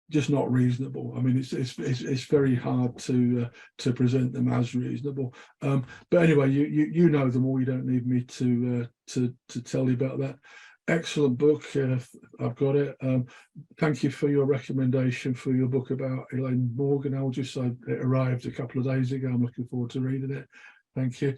just not reasonable. I mean, it's very hard to present them as reasonable. But anyway, you know them all. You don't need me to tell you about that. Excellent book. I've got it. Thank you for your recommendation for your book about Elaine Morgan. It arrived a couple of days ago. I'm looking forward to reading it. Thank you.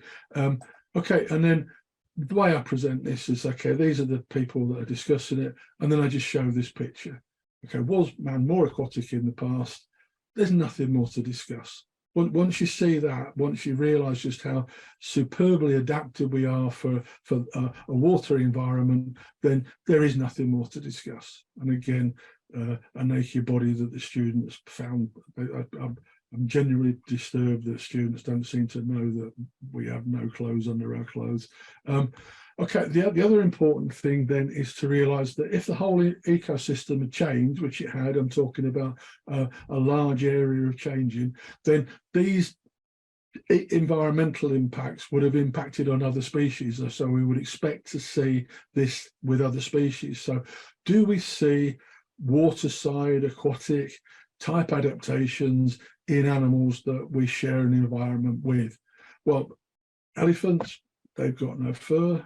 Okay, and then the way I present this is, okay, these are the people that are discussing it, and then I just show this picture. Okay, was man more aquatic in the past? There's nothing more to discuss. Once you see that, once you realise just how superbly adapted we are for a water environment, then there is nothing more to discuss. And again, a naked body that the students found, I'm genuinely disturbed that students don't seem to know that we have no clothes under our clothes. Okay, the other important thing then is to realise that if the whole ecosystem had changed, which it had, I'm talking about a large area of changing, then these environmental impacts would have impacted on other species. So we would expect to see this with other species. So do we see waterside, aquatic type adaptations in animals that we share an environment with? Well, elephants, they've got no fur.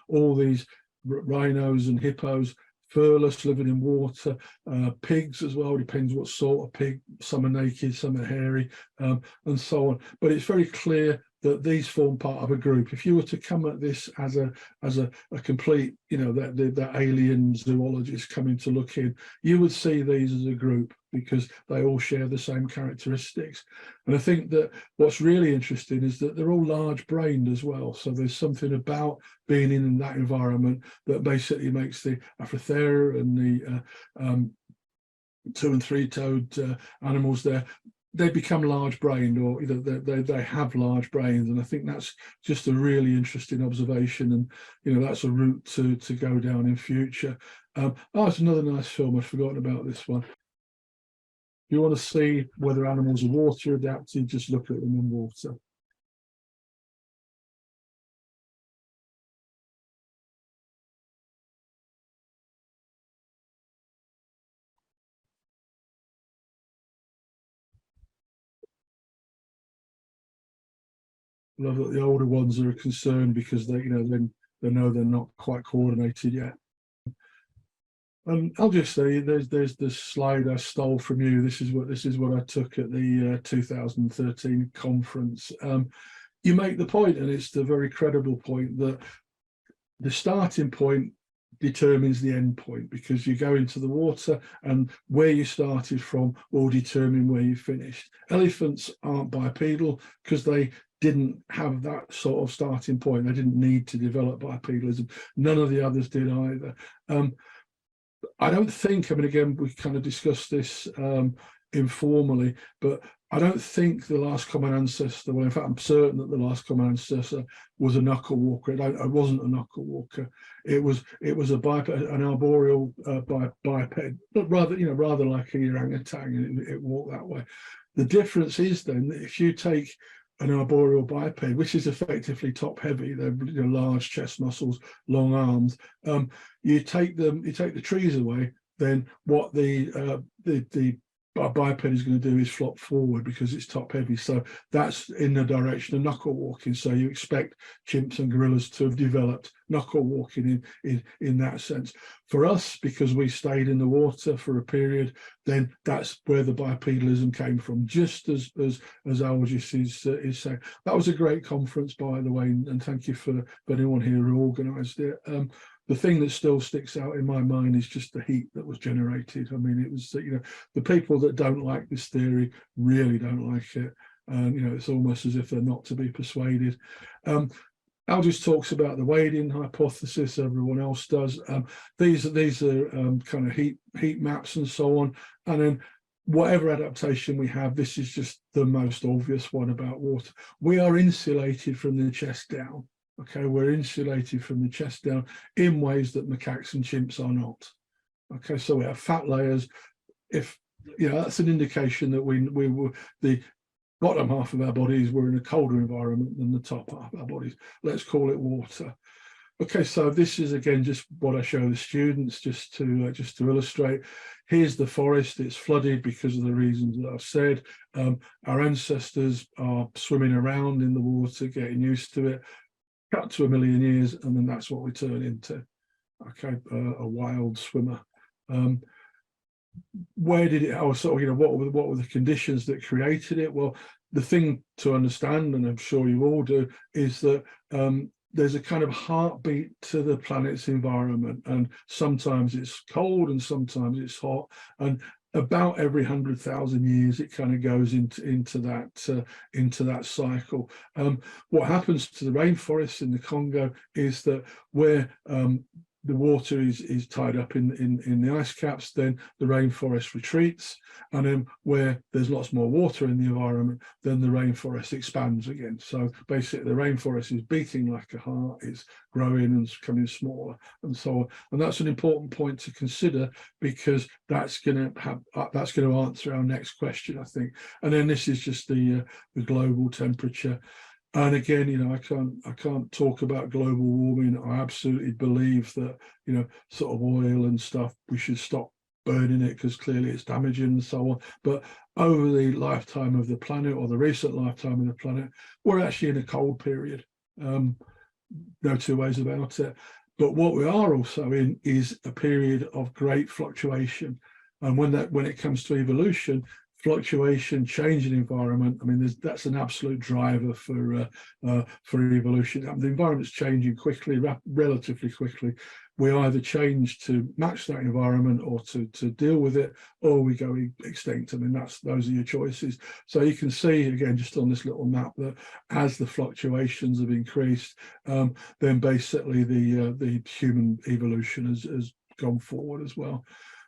All these rhinos and hippos, furless, living in water. Pigs as well, depends what sort of pig. Some are naked, some are hairy, and so on. But it's very clear that these form part of a group. If you were to come at this as a complete, you know, that alien zoologist coming to look in, you would see these as a group because they all share the same characteristics. And I think that what's really interesting is that they're all large-brained as well. So there's something about being in that environment that basically makes the Aphrothera and the 2- and 3-toed animals there they become large-brained, or they have large brains, and I think that's just a really interesting observation, and that's a route to go down in future. It's another nice film. I've forgotten about this one. If you want to see whether animals are water adapted, just look at them in water. Love that the older ones are concerned because they know they're not quite coordinated yet. And I'll just say there's this slide I stole from you. This is what I took at the 2013 conference. You make the point, and it's the very credible point, that the starting point determines the end point, because you go into the water and where you started from will determine where you finished. Elephants aren't bipedal because they didn't have that sort of starting point. They didn't need to develop bipedalism. None of the others did either. I don't think, I mean, again, we kind of discussed this informally, but I don't think the last common ancestor, well, in fact, I'm certain that the last common ancestor was a knuckle walker. It wasn't a knuckle walker. It was a biped, an arboreal biped, but rather like a orangutan. It walked that way. The difference is then that if you take an arboreal biped, which is effectively top heavy, they're large chest muscles, long arms. You take the trees away, then what the biped is going to do is flop forward because it's top heavy. So that's in the direction of knuckle walking. So you expect chimps and gorillas to have developed knuckle walking in that sense. For us, because we stayed in the water for a period, then that's where the bipedalism came from, just as Algis is saying. That was a great conference, by the way, and thank you for anyone here who organised it. The thing that still sticks out in my mind is just the heat that was generated. I mean, it was, the people that don't like this theory really don't like it. It's almost as if they're not to be persuaded. Algis talks about the wading hypothesis, everyone else does. These are kind of heat maps and so on. And then whatever adaptation we have, this is just the most obvious one about water. We are insulated from the chest down. Okay, we're insulated from the chest down in ways that macaques and chimps are not. Okay, so we have fat layers. If that's an indication that we were the bottom half of our bodies were in a colder environment than the top half of our bodies. Let's call it water. Okay, so this is again just what I show the students just to illustrate. Here's the forest. It's flooded because of the reasons that I've said. Our ancestors are swimming around in the water, getting used to it. Cut to 1 million years, and then that's what we turn into. Okay, a wild swimmer. Where did it? What were the conditions that created it? Well, the thing to understand, and I'm sure you all do, is that there's a kind of heartbeat to the planet's environment, and sometimes it's cold and sometimes it's hot, and about every 100,000 years it kind of goes into that cycle. What happens to the rainforests in the Congo is that where the water is tied up in the ice caps, then the rainforest retreats, and then where there's lots more water in the environment, then the rainforest expands again. So basically the rainforest is beating like a heart, it's growing and becoming smaller and so on. And that's an important point to consider, because that's going to answer our next question, I think. And then this is just the global temperature. And again, I can't talk about global warming. I absolutely believe that, sort of oil and stuff, we should stop burning it because clearly it's damaging and so on. But over the lifetime of the planet, or the recent lifetime of the planet, we're actually in a cold period. No two ways about it. But what we are also in is a period of great fluctuation. And when it comes to evolution, fluctuation, change in environment, I mean, that's an absolute driver for evolution. The environment's changing quickly, relatively quickly. We either change to match that environment or to deal with it, or we go extinct. I mean, those are your choices. So you can see again, just on this little map, that as the fluctuations have increased, then basically the human evolution has gone forward as well.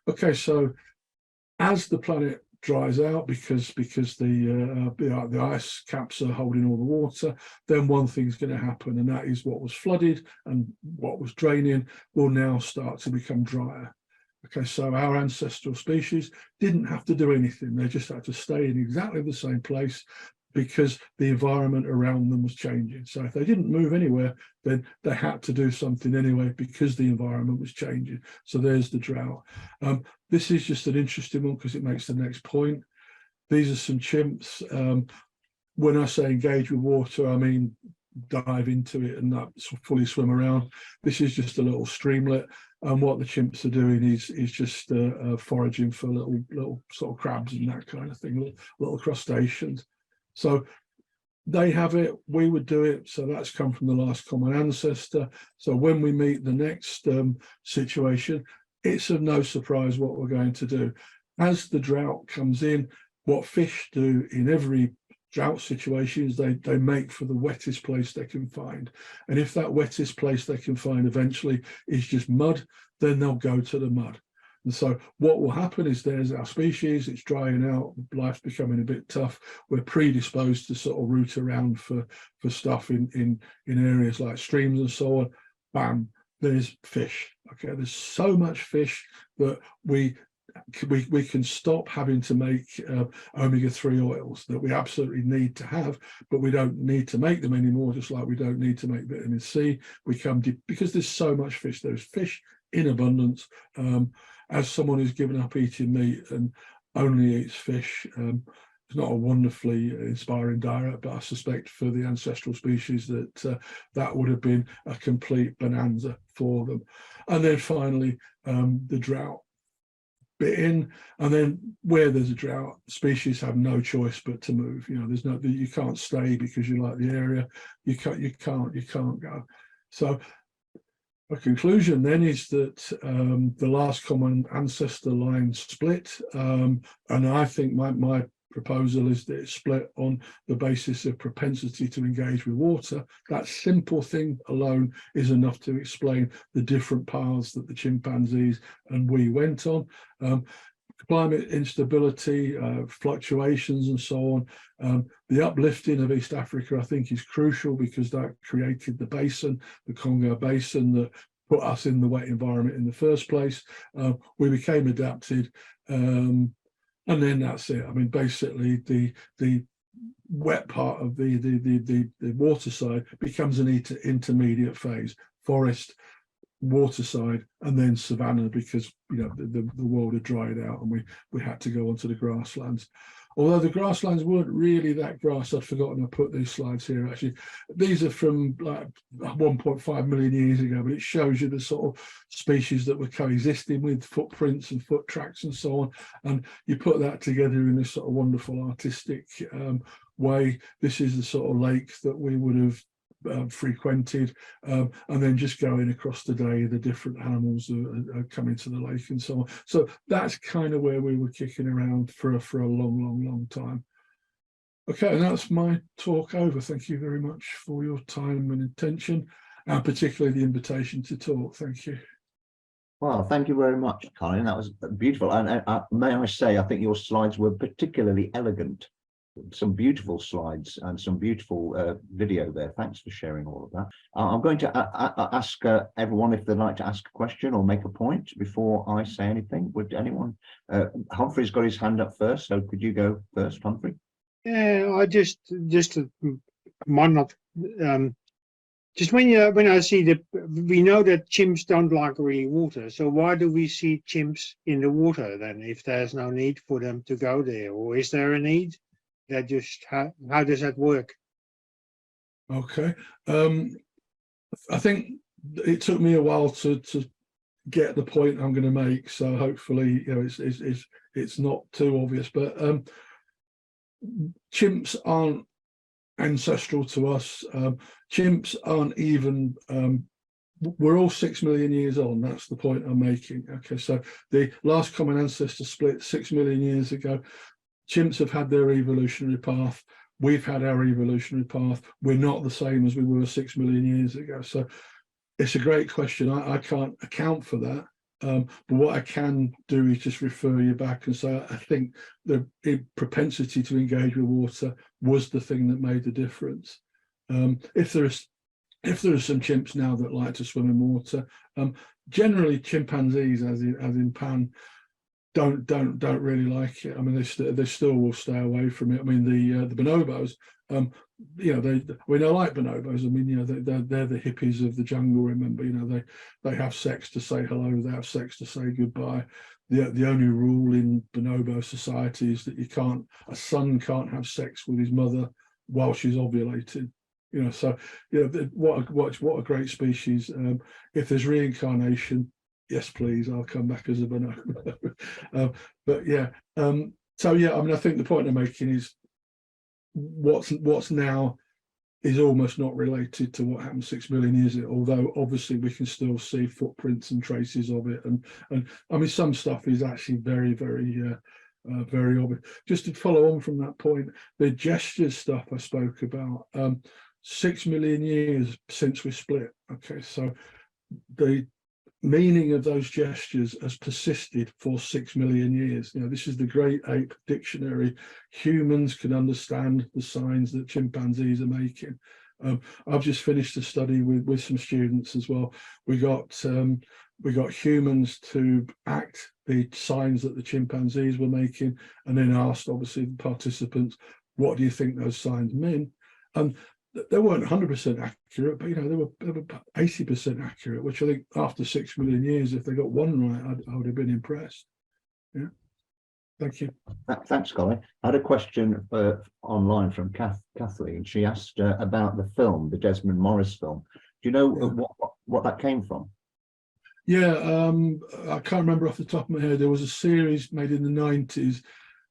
Okay, so as the planet dries out because the ice caps are holding all the water, then one thing's going to happen, and that is what was flooded and what was draining will now start to become drier. Okay, so our ancestral species didn't have to do anything. They just had to stay in exactly the same place because the environment around them was changing. So if they didn't move anywhere, then they had to do something anyway because the environment was changing. So there's the drought. This is just an interesting one because it makes the next point. These are some chimps. When I say engage with water, I mean dive into it and not fully swim around. This is just a little streamlet. And what the chimps are doing is just foraging for little sort of crabs and that kind of thing, little crustaceans. So they have it, we would do it. So that's come from the last common ancestor. So when we meet the next situation, it's of no surprise what we're going to do. As the drought comes in, what fish do in every drought situation is they make for the wettest place they can find. And if that wettest place they can find eventually is just mud, then they'll go to the mud. And so what will happen is there's our species, it's drying out, life's becoming a bit tough. We're predisposed to sort of root around for stuff in areas like streams and so on. Bam, there's fish. Okay, there's so much fish that we can stop having to make omega-3 oils that we absolutely need to have, but we don't need to make them anymore, just like we don't need to make vitamin C. Because there's so much fish, there's fish in abundance. As someone who's given up eating meat and only eats fish, it's not a wonderfully inspiring diet, but I suspect for the ancestral species that that would have been a complete bonanza for them. And then finally, the drought bit in, and then where there's a drought, species have no choice but to move. You know, there's no, you can't stay because you like the area. You can't go. So a conclusion then is that the last common ancestor line split, and I think my proposal is that it's split on the basis of propensity to engage with water. That simple thing alone is enough to explain the different paths that the chimpanzees and we went on. Climate instability, fluctuations and so on. The uplifting of East Africa, I think, is crucial because that created the basin, the Congo basin, that put us in the wet environment in the first place. We became adapted, and then that's it. I mean, basically, the wet part of the waterside becomes an intermediate phase: forest, waterside, and then savanna, because the world had dried out and we had to go onto the grasslands. Although the grasslands weren't really that grass. I'd forgotten to put these slides here actually. These are from like 1.5 million years ago, but it shows you the sort of species that were coexisting with footprints and foot tracks and so on. And you put that together in this sort of wonderful artistic way. This is the sort of lake that we would have frequented, and then just going across the day, the different animals are coming to the lake and so on. So that's kind of where we were kicking around for a long time. Okay, and that's my talk over. Thank you very much for your time and attention, and particularly the invitation to talk. Thank you. Well, thank you very much, Colin. That was beautiful. And may I say, I think your slides were particularly elegant. Some beautiful slides and some beautiful video there. Thanks for sharing all of that. I'm going to ask everyone if they'd like to ask a question or make a point before I say anything. Would anyone? Humphrey's got his hand up first, so could you go first, Humphrey? Yeah, I just might not. Just when I see that, we know that chimps don't like really water. So why do we see chimps in the water then, if there's no need for them to go there, or is there a need? That just how does that work? Okay, I think it took me a while to get the point I'm going to make, so hopefully it's not too obvious. But chimps aren't ancestral to us. Chimps aren't even. We're all 6 million years on. That's the point I'm making. Okay, so the last common ancestor split 6 million years ago. Chimps have had their evolutionary path. We've had our evolutionary path. We're not the same as we were 6 million years ago. So it's a great question. I can't account for that. But what I can do is just refer you back and say, I think the propensity to engage with water was the thing that made the difference. If there are some chimps now that like to swim in water, generally chimpanzees, as in Pan, don't really like it. I mean, they still will stay away from it. I mean, the bonobos, you know, they like bonobos. I mean, you know, they're the hippies of the jungle. Remember, you know, they have sex to say hello, they have sex to say goodbye. The only rule in bonobo society is that a son can't have sex with his mother while she's ovulating. You know, so you know, what a great species. If there's reincarnation, yes, please, I'll come back as a bonobo. But yeah, so yeah, I mean, I think the point I'm making is what's now is almost not related to what happened 6 million years ago, although obviously we can still see footprints and traces of it. And I mean, some stuff is actually very, very obvious. Just to follow on from that point, the gestures stuff I spoke about, 6 million years since we split. Okay, so the meaning of those gestures has persisted for 6 million years. You know, this is the Great Ape Dictionary. Humans can understand the signs that chimpanzees are making. I've just finished a study with some students as well. We got humans to act the signs that the chimpanzees were making, and then asked, obviously, the participants, what do you think those signs mean? And they weren't 100% accurate, but you know, they were 80% accurate, which I think after 6 million years, if they got one right, I would have been impressed. Yeah, thank you. Thanks, Colin. I had a question online from Kathleen. She asked about the film, the Desmond Morris film. Do you know what that came from? Yeah, I can't remember off the top of my head. There was a series made in the 90s,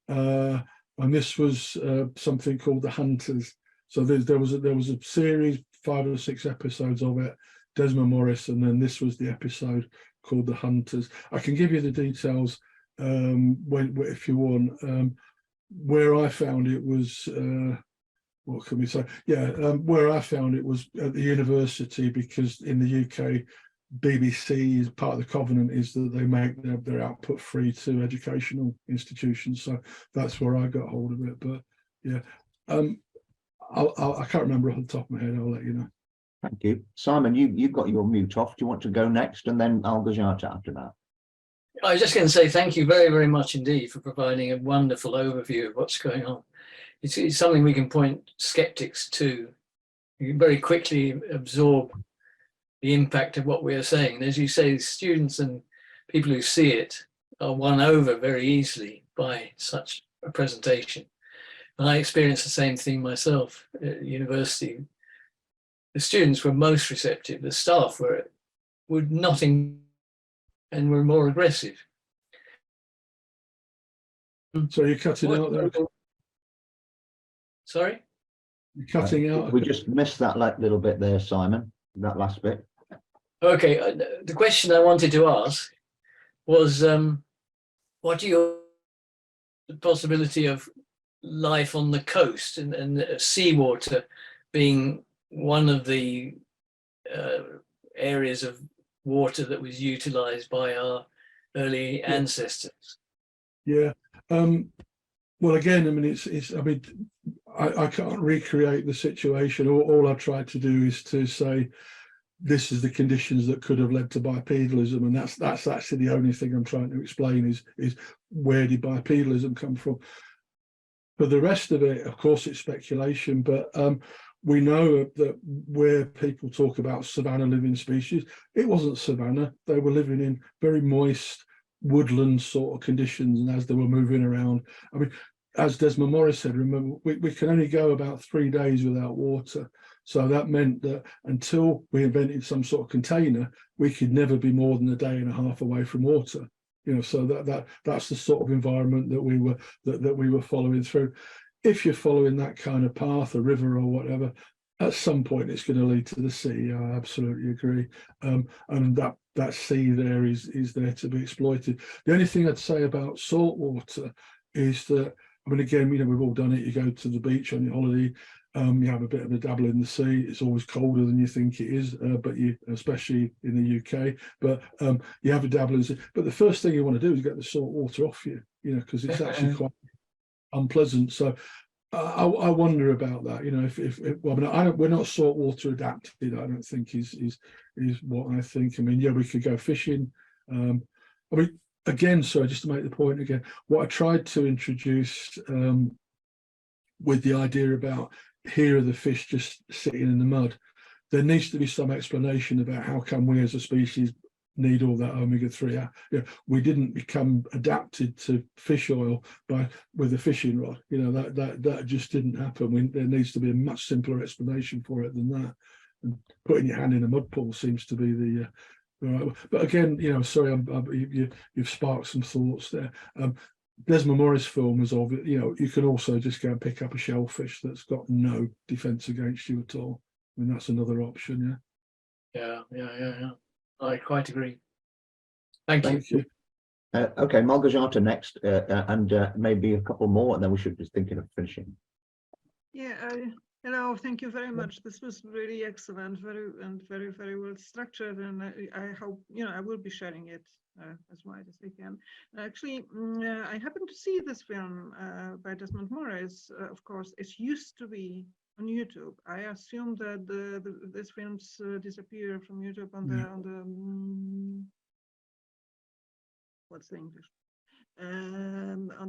and this was something called The Hunters. So there was a series, 5 or 6 episodes of it, Desmond Morris, and then this was the episode called The Hunters. I can give you the details if you want. Where I found it was, what can we say? Yeah, where I found it was at the university, because in the UK, BBC is part of the covenant is that they make their output free to educational institutions. So that's where I got hold of it. But yeah. I can't remember off the top of my head. I'll let you know. Thank you. Simon, you've got your mute off. Do you want to go next, and then I'll go after that? I was just going to say thank you very, very much indeed for providing a wonderful overview of what's going on. It's something we can point skeptics to. You can very quickly absorb the impact of what we are saying. And as you say, students and people who see it are won over very easily by such a presentation. And I experienced the same thing myself at university. The students were most receptive. The staff would not and were more aggressive. So you're cutting out there. Sorry? You're cutting out. We just missed that little bit there, Simon, that last bit. Okay, the question I wanted to ask was, what are the possibility of life on the coast and seawater being one of the areas of water that was utilized by our early ancestors? Yeah. Well, again, I mean, I can't recreate the situation. All I tried to do is to say this is the conditions that could have led to bipedalism, and that's actually the only thing I'm trying to explain is where did bipedalism come from. For the rest of it, of course, it's speculation, but we know that where people talk about savanna living species, it wasn't savanna. They were living in very moist woodland sort of conditions, and as they were moving around, I mean, as Desmond Morris said, remember, we can only go about 3 days without water. So that meant that until we invented some sort of container, we could never be more than a day and a half away from water. You know, so that's the sort of environment that we were following through. If you're following that kind of path, a river or whatever, at some point it's going to lead to the sea. I absolutely agree. And that sea there is there to be exploited. The only thing I'd say about salt water is that, I mean, again, you know, we've all done it. You go to the beach on your holiday, You have a bit of a dabble in the sea. It's always colder than you think it is, but especially in the UK. But you have a dabble in the sea. But the first thing you want to do is get the salt water off you, because it's actually quite unpleasant. So I wonder about that. Well, we're not saltwater adapted. I don't think is what I think. I mean, yeah, we could go fishing. Again, sorry, just to make the point again, what I tried to introduce with the idea about here are the fish just sitting in the mud, there needs to be some explanation about how come we as a species need all that omega-3. We didn't become adapted to fish oil with a fishing rod. That just didn't happen. There needs to be a much simpler explanation for it than that. And putting your hand in a mud pool seems to be the right. But again, sorry, you've sparked some thoughts there. Desmond Morris film is of it. You can also just go and pick up a shellfish that's got no defense against you at all. I mean, that's another option. Yeah. I quite agree. Thank you. Okay, Margajata next, and maybe a couple more, and then we should be thinking of finishing. Yeah, hello, thank you very much. This was really excellent, very well structured, and I hope, I will be sharing it as wide as I can. Actually, I happened to see this film by Desmond Morris. Of course, it used to be on YouTube. I assume that these films disappear from YouTube on the what's the English? On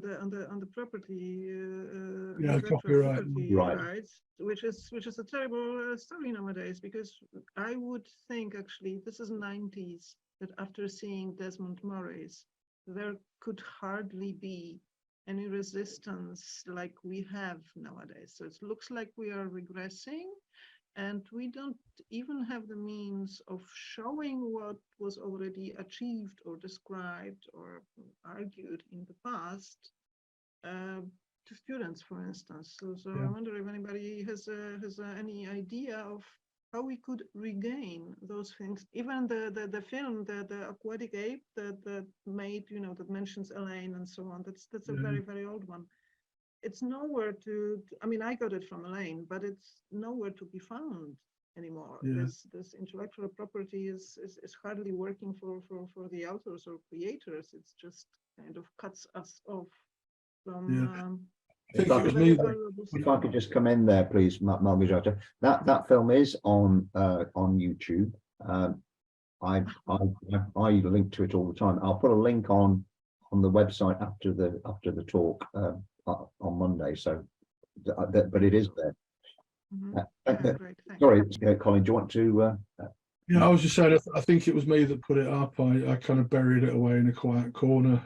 the property, copyright rights, which is a terrible story nowadays, because I would think actually this is 90s, that after seeing Desmond Morris, there could hardly be any resistance like we have nowadays. So it looks like we are regressing, and we don't even have the means of showing what was already achieved or described or argued in the past to students, for instance. So I wonder if anybody has any idea of how we could regain those things. Even the film, the Aquatic ape that made, that mentions Elaine and so on, that's a very, very old one. It's nowhere I mean, I got it from Elaine, but it's nowhere to be found anymore. This intellectual property is hardly working for the authors or creators. It's just kind of cuts us off from If I could just come in there, please, Margajata. That film is on YouTube. I link to it all the time. I'll put a link on the website after the talk on Monday. So, but it is there. Great, sorry, Colin. Do you want to? I was just saying. I think it was me that put it up. I kind of buried it away in a quiet corner.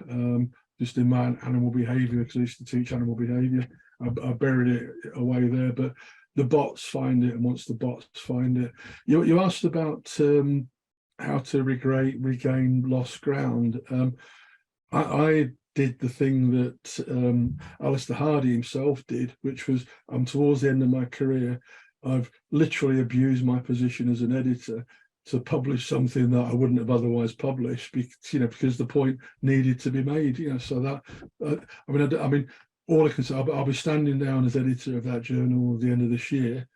Just in my animal behavior, because I used to teach animal behavior. I buried it away there, but the bots find it, and once the bots find it, you asked about how to regain lost ground. I did the thing that Alistair Hardy himself did, which was towards the end of my career, I've literally abused my position as an editor to publish something that I wouldn't have otherwise published, because the point needed to be made. So that I mean, all I can say, I'll be standing down as editor of that journal at the end of this year.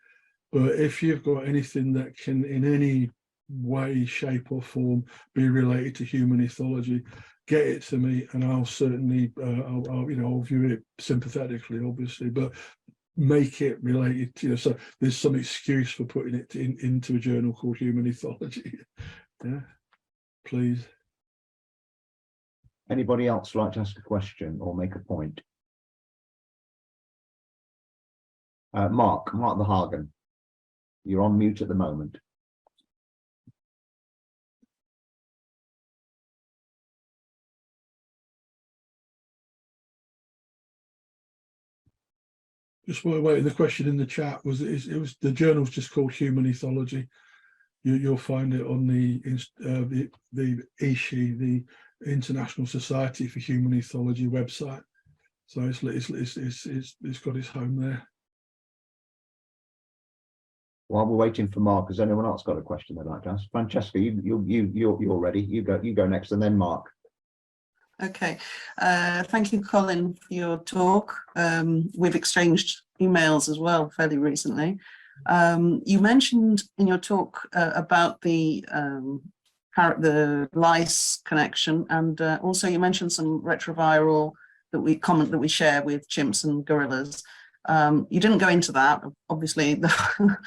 But if you've got anything that can, in any way, shape, or form, be related to human ethology, get it to me, and I'll certainly, I'll view it sympathetically, obviously, but make it related, so there's some excuse for putting it into a journal called Human Ethology. Please. Anybody else like to ask a question or make a point? Mark the Hagen, you're on mute at the moment. Just waiting. The question in the chat was, it was the journal's just called Human Ethology. You'll find it on the ISHI, the International Society for Human Ethology website. So it's got its home there. While we're waiting for Mark, has anyone else got a question they'd like to ask? Francesca, you're ready. You go next, and then Mark. Okay. Thank you, Colin, for your talk. We've exchanged emails as well fairly recently. You mentioned in your talk about the lice connection, and also you mentioned some retroviral that we share with chimps and gorillas. You didn't go into that. Obviously, that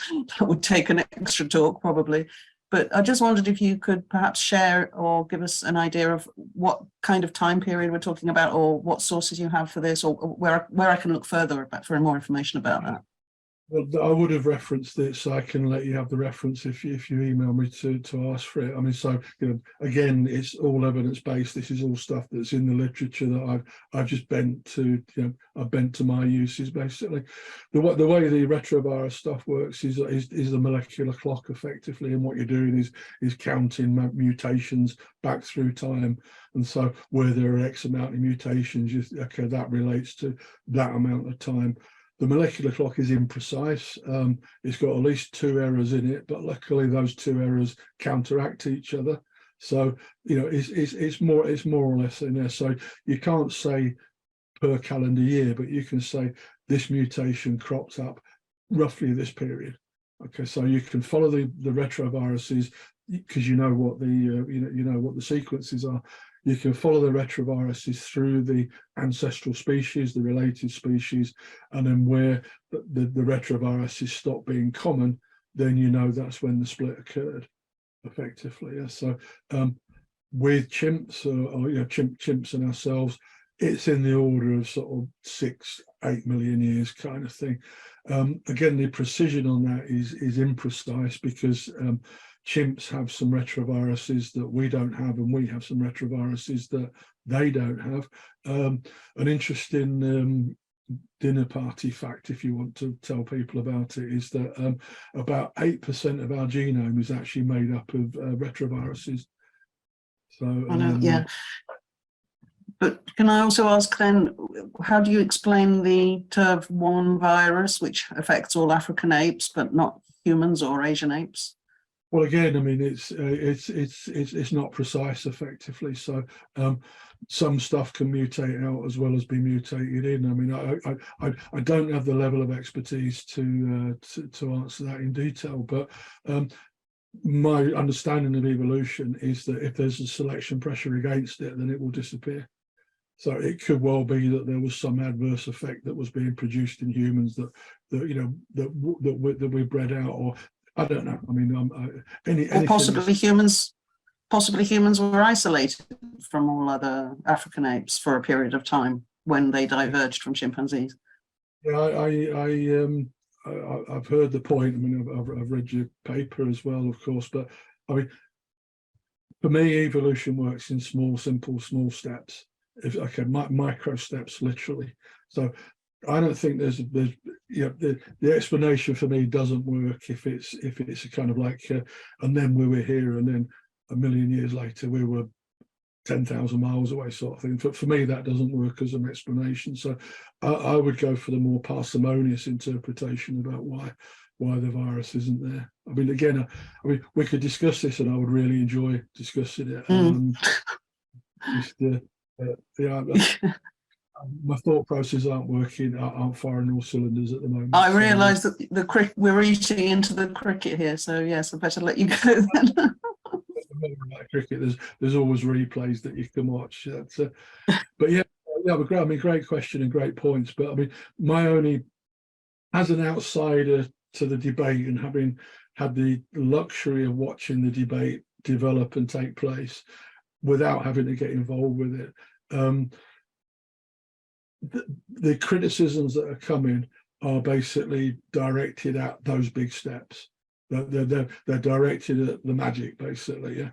would take an extra talk probably. But I just wondered if you could perhaps share or give us an idea of what kind of time period we're talking about, or what sources you have for this, or where I can look further for more information about that. Well, I would have referenced it, so I can let you have the reference if you email me to ask for it. I mean, so again, it's all evidence based. This is all stuff that's in the literature that I've just bent to I've bent to my uses basically. The way the retrovirus stuff works is the molecular clock effectively, and what you're doing is counting mutations back through time. And so where there are X amount of mutations, okay, that relates to that amount of time. The molecular clock is imprecise. It's got at least 2 errors in it, but luckily those 2 errors counteract each other. So it's more or less in there. So you can't say per calendar year, but you can say this mutation cropped up roughly this period. Okay, so you can follow the retroviruses because you know what the sequences are. You can follow the retroviruses through the ancestral species, the related species, and then where the retroviruses stop being common, then you know that's when the split occurred, effectively. Yeah. So with chimps, chimps and ourselves, it's in the order of sort of 6-8 million years kind of thing. Again, the precision on that is imprecise because chimps have some retroviruses that we don't have, and we have some retroviruses that they don't have. An interesting dinner party fact, if you want to tell people about it, is that about 8% of our genome is actually made up of retroviruses. So yeah. But can I also ask then, how do you explain the TERV1 virus, which affects all African apes but not humans or Asian apes? Well, again, I mean, it's not precise effectively. So some stuff can mutate out as well as be mutated in. I mean, I don't have the level of expertise to answer that in detail, but my understanding of evolution is that if there's a selection pressure against it, then it will disappear. So it could well be that there was some adverse effect that was being produced in humans that we bred out, or I don't know. I mean, or possibly humans were isolated from all other African apes for a period of time when they diverged from chimpanzees. Yeah, I've heard the point. I mean, I've read your paper as well, of course. But I mean, for me, evolution works in small steps. Micro steps, literally. So I don't think there's the explanation for me doesn't work if it's a kind of like and then we were here and then a million years later we were 10,000 miles away sort of thing. For me, that doesn't work as an explanation. So I would go for the more parsimonious interpretation about why the virus isn't there. I mean, again, we could discuss this, and I would really enjoy discussing it. My thought processes aren't firing all cylinders at the moment. I realise that we're eating into the cricket here, so yes, I better let you go then. Cricket, there's always replays that you can watch. But yeah, I mean, great question and great points. But I mean, my only, as an outsider to the debate and having had the luxury of watching the debate develop and take place without having to get involved with it, the criticisms that are coming are basically directed at those big steps. They're directed at the magic, basically. Yeah?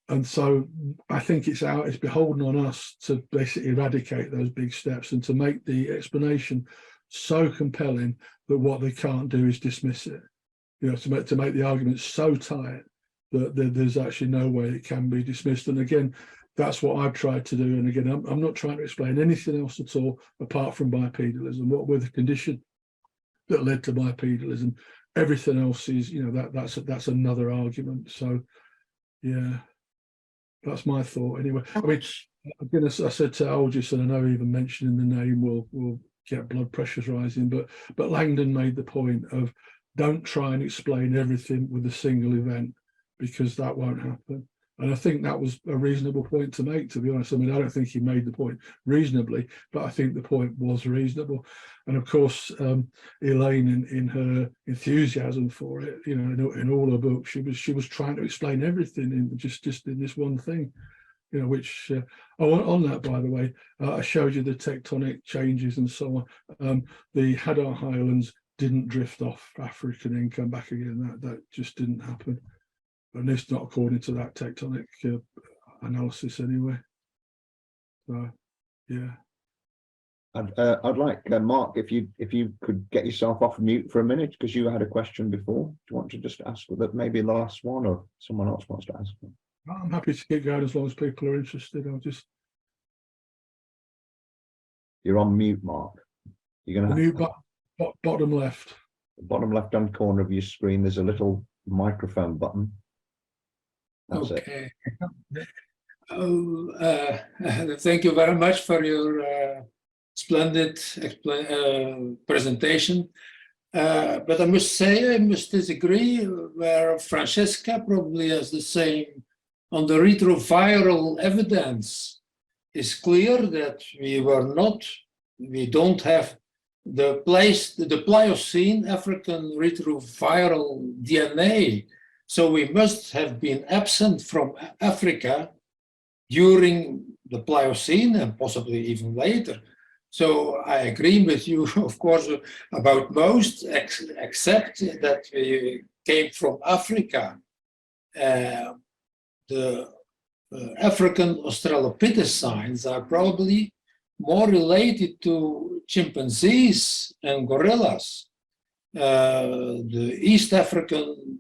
And so I think it's beholden on us to basically eradicate those big steps and to make the explanation so compelling that what they can't do is dismiss it. To make the argument so tight that there's actually no way it can be dismissed. And again, that's what I've tried to do. And again, I'm not trying to explain anything else at all apart from bipedalism. What were the conditions that led to bipedalism? Everything else is, that's another argument. So, yeah, that's my thought anyway. I mean, I said to Algis, and I know even mentioning the name will get blood pressures rising, but Langdon made the point of don't try and explain everything with a single event, because that won't happen. And I think that was a reasonable point to make, to be honest. I mean, I don't think he made the point reasonably, but I think the point was reasonable. And of course, Elaine, in her enthusiasm for it, you know, in all her books, she was trying to explain everything in just in this one thing, you know, which on that, by the way, I showed you the tectonic changes and so on. The Hadar Highlands didn't drift off Africa and then come back again. That just didn't happen. At least not according to that tectonic analysis anyway. So, yeah. I'd like Mark, if you could get yourself off mute for a minute, because you had a question before. Do you want to just ask that, maybe the last one, or someone else wants to ask one? I'm happy to keep going as long as people are interested. I'll just. You're on mute, Mark. You're going to Mute bottom left. the bottom left-hand corner of your screen. There's a little microphone button. That's okay. Thank you very much for your splendid presentation. But I must say, I must disagree, where Francesca probably has the same on the retroviral evidence. It's clear that we don't have the Pliocene African retroviral DNA. So we must have been absent from Africa during the Pliocene and possibly even later. So I agree with you, of course, about most, except that we came from Africa. The African Australopithecines are probably more related to chimpanzees and gorillas. The East African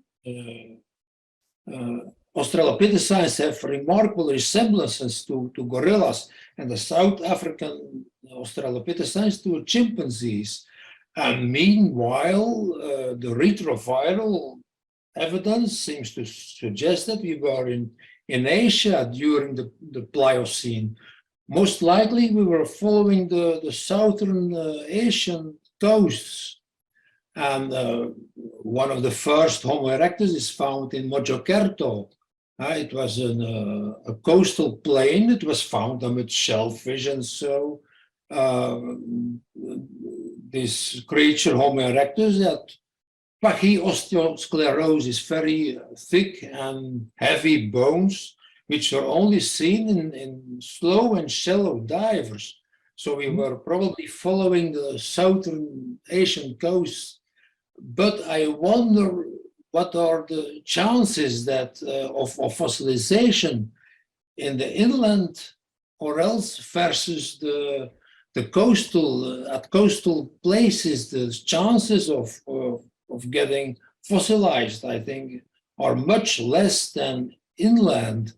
Australopithecines have remarkable resemblances to gorillas, and the South African Australopithecines to chimpanzees. And meanwhile, the retroviral evidence seems to suggest that we were in Asia during the Pliocene. Most likely, we were following the southern Asian coasts. And one of the first Homo erectus is found in Mojokerto. It was a coastal plain. It was found amid shellfish, and so this creature Homo erectus had pachyosteosclerosis, very thick and heavy bones, which were only seen in slow and shallow divers. So we were probably following the southern Asian coast. But I wonder what are the chances that of fossilization in the inland or else versus the coastal at coastal places. The chances of getting fossilized, I think, are much less than inland.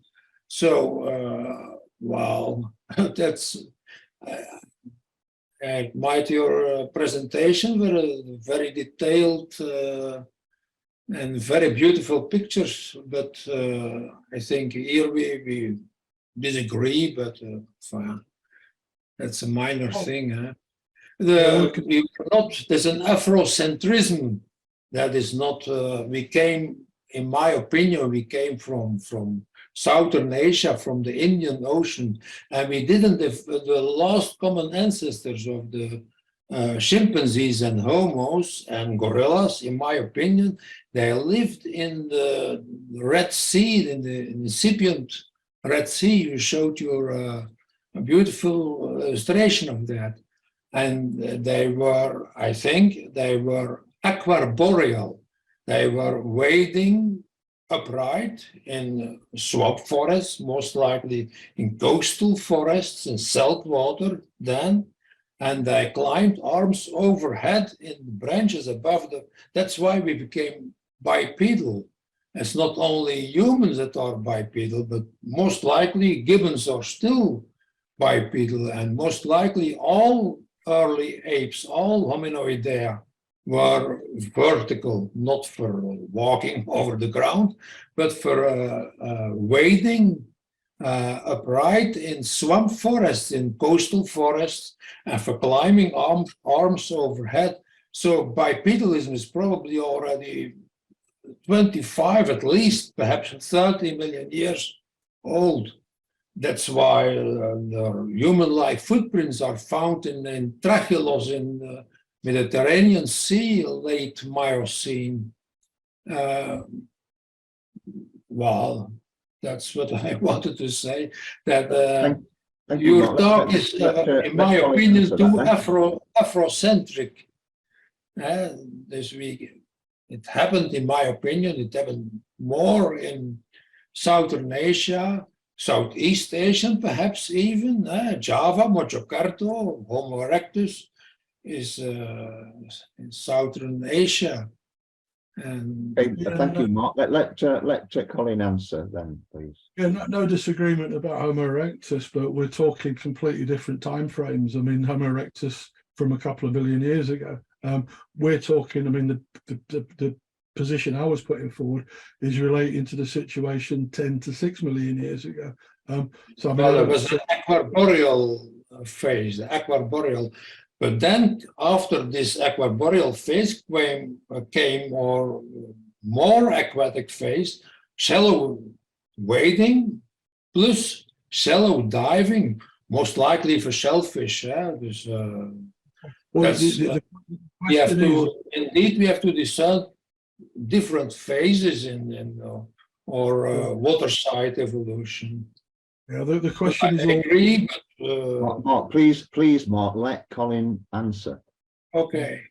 So, well, that's. I admired your presentation, very detailed and very beautiful pictures, but I think here we disagree, but fine. That's a minor thing. Huh? There's an Afrocentrism that is not, we came, in my opinion, we came from Southern Asia, from the Indian Ocean, and we didn't, the last common ancestors of the chimpanzees and homos and gorillas, in my opinion, they lived in the Red Sea, in the incipient Red Sea. You showed your a beautiful illustration of that. And they were, I think, they were aquarboreal. They were wading upright in swamp forests, most likely in coastal forests in salt water then, and they climbed arms overhead in branches above them. That's why we became bipedal. It's not only humans that are bipedal, but most likely gibbons are still bipedal, and most likely all early apes, all hominoidea, were vertical, not for walking over the ground, but for wading upright in swamp forests, in coastal forests, and for climbing arms overhead. So bipedalism is probably already 25, at least, perhaps 30 million years old. That's why the human-like footprints are found in Trachylos in the Mediterranean Sea, late Miocene. Well, that's what I wanted to say. That Thank you, your Mark. talk is, in my opinion, too Afrocentric. This week, it happened, in my opinion, it happened more in Southern Asia, Southeast Asian, perhaps even. Java, Mojokerto, Homo erectus is in Southern Asia. And Thank you, Mark. Let Colin answer then, please. Yeah, no disagreement about Homo erectus, but we're talking completely different time frames. I mean, Homo erectus from a couple of billion years ago. We're talking, I mean, the position I was putting forward is relating to the situation 10 to 6 million years ago. So I mean, well, it was an equarboreal phase, the equarboreal. But then after this equarboreal phase came or more aquatic phase, shallow wading plus shallow diving, most likely for shellfish. well, We have to decide different phases in waterside evolution. Yeah, the question I is agree, but, Mark, please, Mark, let Colin answer. okay.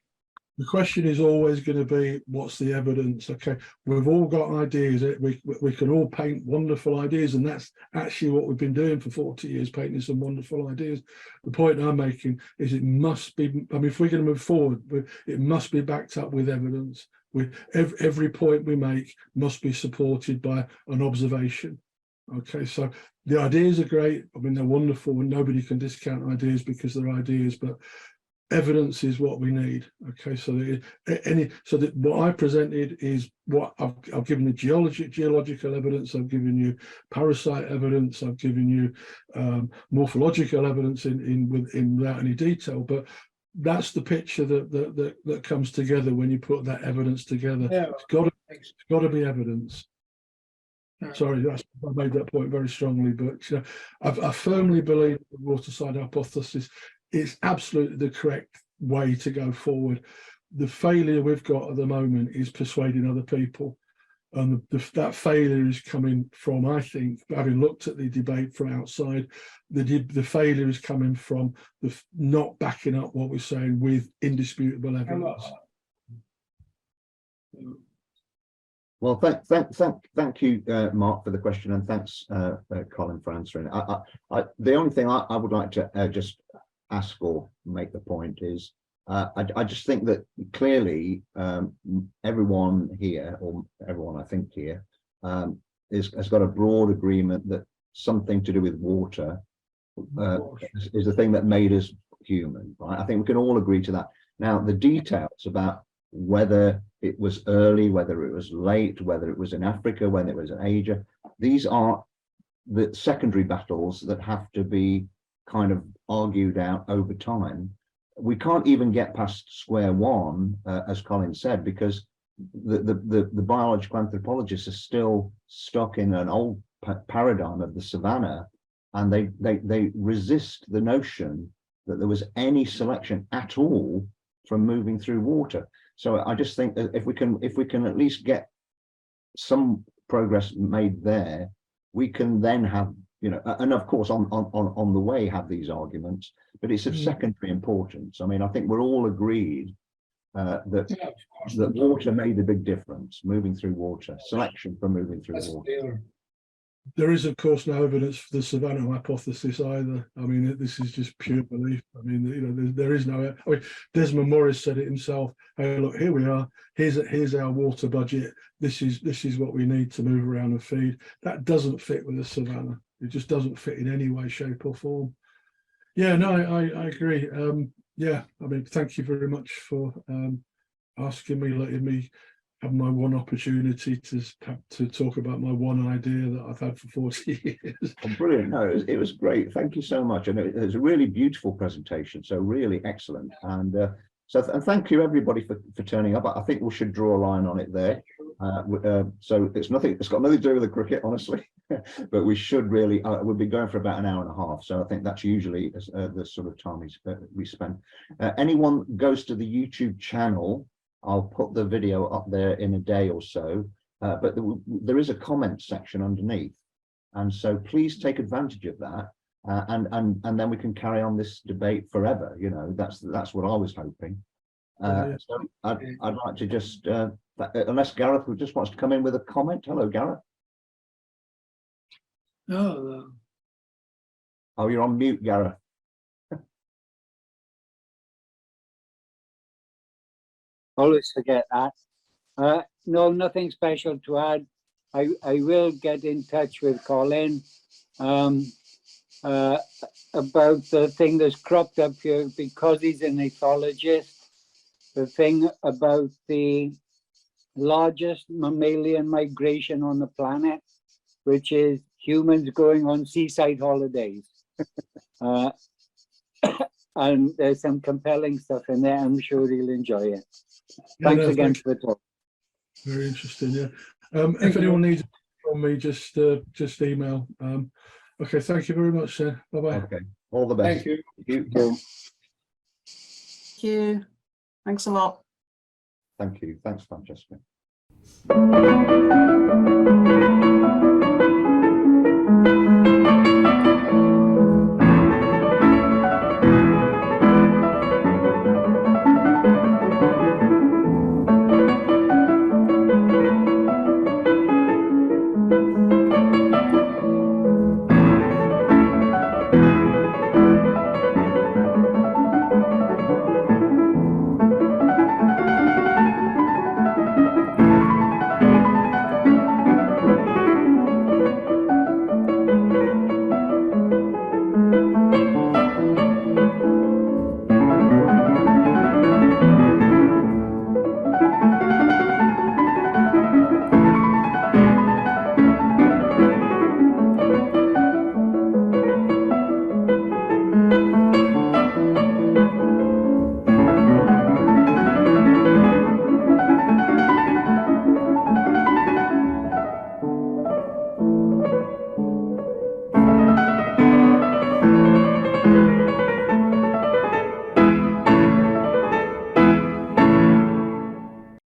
the question is always going to be, what's the evidence? Okay, we've all got ideas. We can all paint wonderful ideas, and that's actually what we've been doing for 40 years, painting some wonderful ideas. The point I'm making is it must be, I mean, if we're going to move forward, it must be backed up with evidence. Every point we make must be supported by an observation. Okay, so the ideas are great. I mean, they're wonderful, and nobody can discount ideas because they're ideas, but evidence is what we need. Okay, so what I presented is what I've given the geological evidence, I've given you parasite evidence, I've given you morphological evidence without any detail, but that's the picture that comes together when you put that evidence together. Yeah. It's got to be evidence. Sorry, I made that point very strongly, but you know, I firmly believe the waterside hypothesis is absolutely the correct way to go forward. The failure we've got at the moment is persuading other people, and that failure is coming from, I think, having looked at the debate from outside, the failure is coming from the not backing up what we're saying with indisputable evidence. Well, thank you, Mark, for the question, and thanks, Colin, for answering. The only thing I would like to just ask or make the point is, I just think that clearly everyone here, or everyone I think here, has got a broad agreement that something to do with water is the thing that made us human, right? I think we can all agree to that. Now, the details about whether it was early, whether it was late, whether it was in Africa, whether it was in Asia, these are the secondary battles that have to be kind of argued out over time. We can't even get past square one, as Colin said, because the biological anthropologists are still stuck in an old paradigm of the savannah, and they resist the notion that there was any selection at all from moving through water. So I just think that if we can at least get some progress made there, we can then have, you know, and of course on the way have these arguments, but it's of secondary importance. I mean, I think we're all agreed that water made a big difference, moving through water, selection for moving through water. There is, of course, no evidence for the savannah hypothesis either. I mean, this is just pure belief. I mean, you know, there is no. I mean, Desmond Morris said it himself. Hey, look, here we are. Here's our water budget. This is what we need to move around and feed. That doesn't fit with the savannah. It just doesn't fit in any way, shape, or form. Yeah, no, I agree. Yeah, I mean, thank you very much for asking me, letting me have my one opportunity to talk about my one idea that I've had for 40 years. Oh, brilliant. No, it was great. Thank you so much. And it was a really beautiful presentation. So really excellent. And and thank you everybody for turning up. I think we should draw a line on it there. So it's got nothing to do with the cricket, honestly, but we should really, we'll be going for about an hour and a half. So I think that's usually the sort of time we spend. Anyone goes to the YouTube channel, I'll put the video up there in a day or so, but there is a comment section underneath. And so please take advantage of that. And then we can carry on this debate forever. You know, that's what I was hoping. So I'd like to just, unless Gareth just wants to come in with a comment. Hello, Gareth. No. Oh, you're on mute, Gareth. Always forget that. No, nothing special to add. I will get in touch with Colin about the thing that's cropped up here because he's an ethologist. The thing about the largest mammalian migration on the planet, which is humans going on seaside holidays. And there's some compelling stuff in there. I'm sure he'll enjoy it. Thanks again for the talk. Very interesting, yeah. If anyone needs from me, just email. Okay, thank you very much, sir. Bye-bye. Okay, all the best. Thank you. Thank you. Thank you. Thanks a lot. Thank you. Thanks, Francesca.